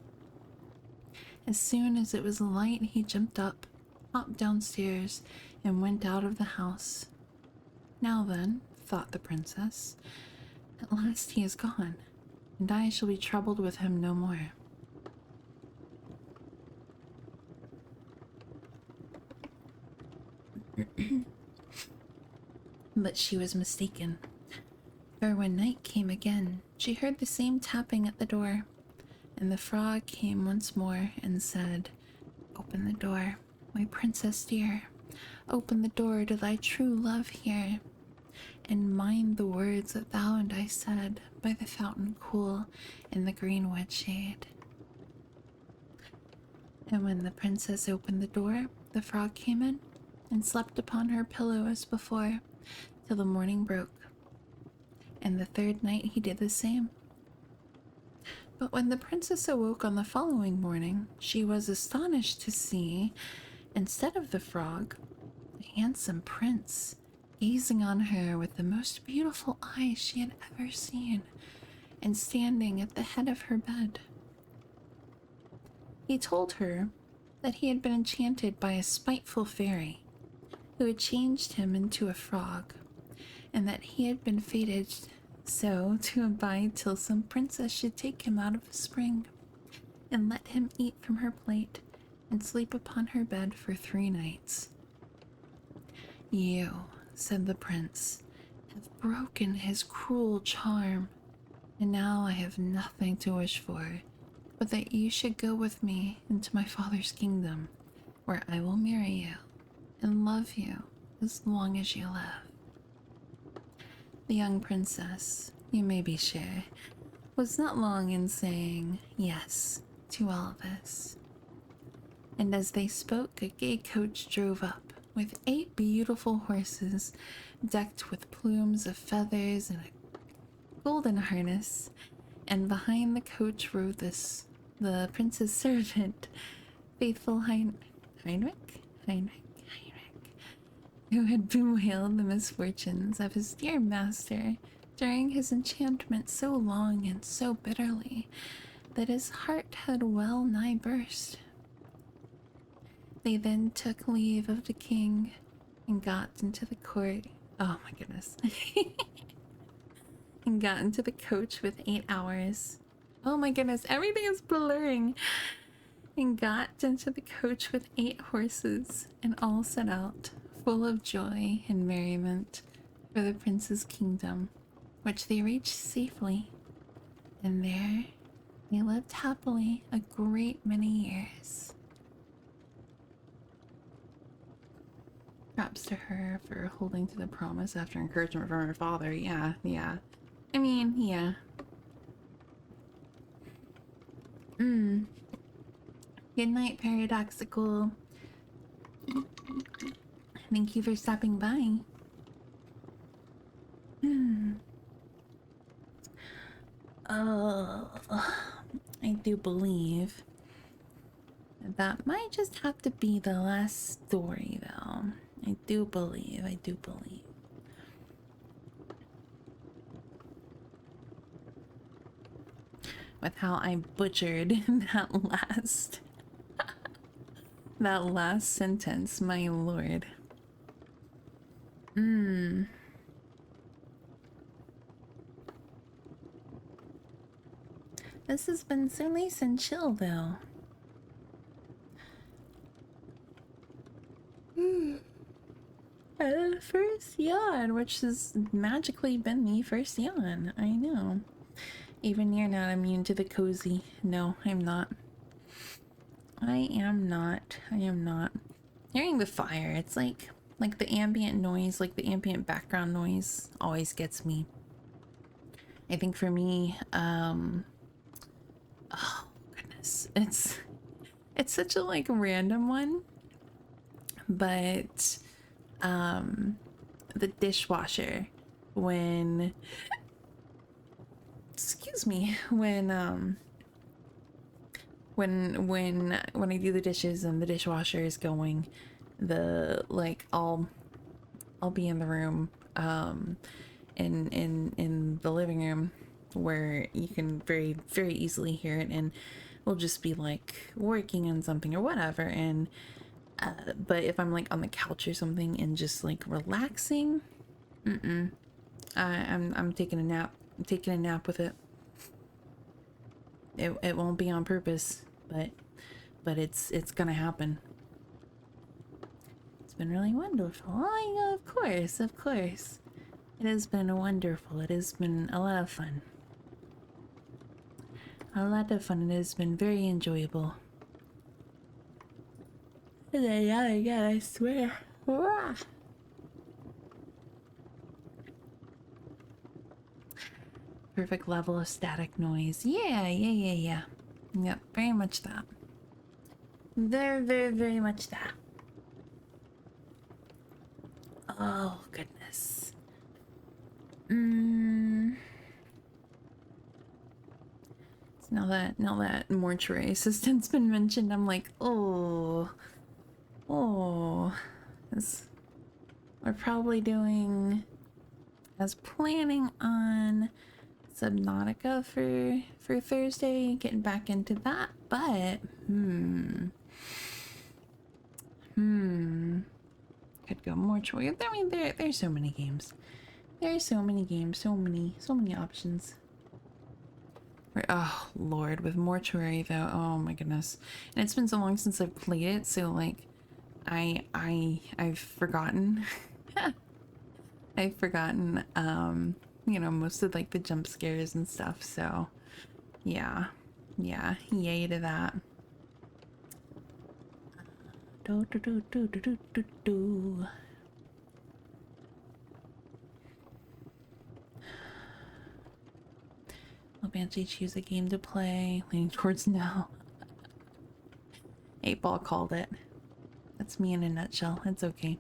As soon as it was light, he jumped up, hopped downstairs, and went out of the house. "Now then," thought the princess, "at last he is gone, and I shall be troubled with him no more." But she was mistaken, for when night came again, she heard the same tapping at the door, and the frog came once more and said, "Open the door, my princess dear. Open the door to thy true love here, and mind the words that thou and I said by the fountain cool in the greenwood shade. And when the princess opened the door, the frog came in and slept upon her pillow as before, till the morning broke. And the third night he did the same. But when the princess awoke on the following morning, she was astonished to see, instead of the frog, a handsome prince, gazing on her with the most beautiful eyes she had ever seen, and standing at the head of her bed. He told her that he had been enchanted by a spiteful fairy, who had changed him into a frog, and that he had been fated so to abide till some princess should take him out of a spring, and let him eat from her plate, and sleep upon her bed for 3 nights. You, said the prince, have broken his cruel charm, and now I have nothing to wish for, but that you should go with me into my father's kingdom, where I will marry you and love you as long as you live. The young princess, you may be sure, was not long in saying yes to all this. And as they spoke, a gay coach drove up with 8 beautiful horses decked with plumes of feathers and a golden harness, and behind the coach rode the prince's servant, faithful Heinrich, who had bewailed the misfortunes of his dear master during his enchantment so long and so bitterly that his heart had well nigh burst. They then took leave of the king and got into the court. Oh my goodness. And got into the coach with 8 hours. Oh my goodness, everything is blurring. And got into the coach with 8 horses, and all set out, full of joy and merriment, for the prince's kingdom, which they reached safely. And there they lived happily a great many years. Props to her for holding to the promise after encouragement from her father. Yeah. I mean, yeah. Good night, Paradoxical. Thank you for stopping by. Oh, I do believe that might just have to be the last story, though. I do believe. With how I butchered that last sentence, my lord. This has been so nice and chill, though. First yawn, which has magically been the first yawn. I know. Even you're not immune to the cozy. No, I'm not. I am not. Hearing the fire, it's like the ambient noise, like the ambient background noise always gets me. I think for me, oh goodness, it's such a like random one, but the dishwasher when excuse me, when I do the dishes and the dishwasher is going, I'll be in the room in the living room where you can very very easily hear it, and we'll just be like working on something or whatever, and but if I'm like on the couch or something and just like relaxing, I'm taking a nap. I'm taking a nap with it. It won't be on purpose, but it's gonna happen. It's been really wonderful. Oh, of course. It has been wonderful. It has been a lot of fun. It has been very enjoyable. Yeah, I swear. Perfect level of static noise. Yeah. Yep, very much that. Very much that. Oh, goodness. So now that mortuary assistant's been mentioned, I'm like, oh. This, we're probably doing... I was planning on Subnautica for Thursday, getting back into that, but could go more choice. I mean, there's so many games. There's so many games, so many options. Oh Lord, with Mortuary though, oh my goodness. And it's been so long since I've played it, so like I've forgotten. I've forgotten you know, most of like the jump scares and stuff, so yeah, yay to that. Will Banshee choose a game to play? Leaning towards no. 8-Ball called it. That's me in a nutshell. It's okay.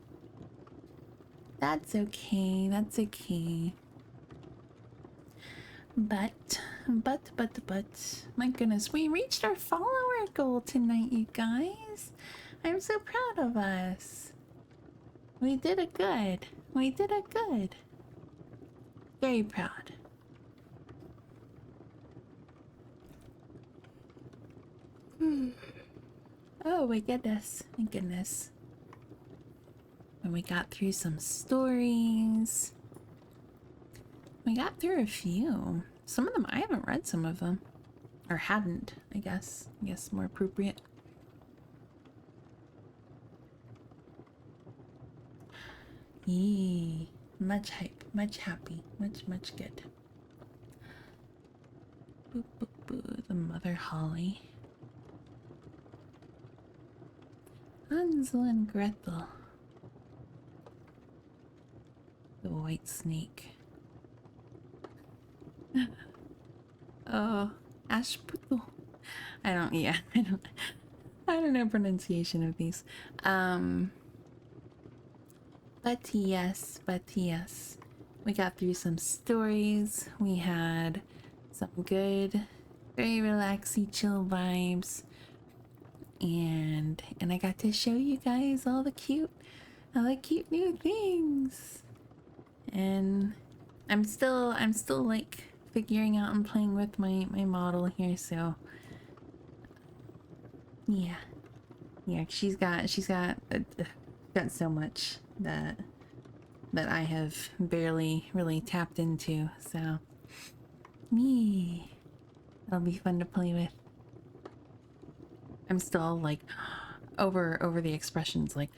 That's okay. But, my goodness, we reached our follower goal tonight, you guys. I'm so proud of us. We did it good. Very proud. Oh my goodness. And we got through some stories. We got through a few. Some of them, I haven't read some of them. Or hadn't, I guess. More appropriate. Yee. Much hype. Much happy. Much good. Boo. The Mother Holly. Hansel and Gretel. The White Snake. Oh, Ashputo. I don't know pronunciation of these. But yes. We got through some stories. We had some good, very relaxing, chill vibes. And I got to show you guys all the cute new things. And I'm still like figuring out and playing with my model here, so yeah, she's got so much that I have barely really tapped into, so it'll be fun to play with. I'm still like over the expressions, like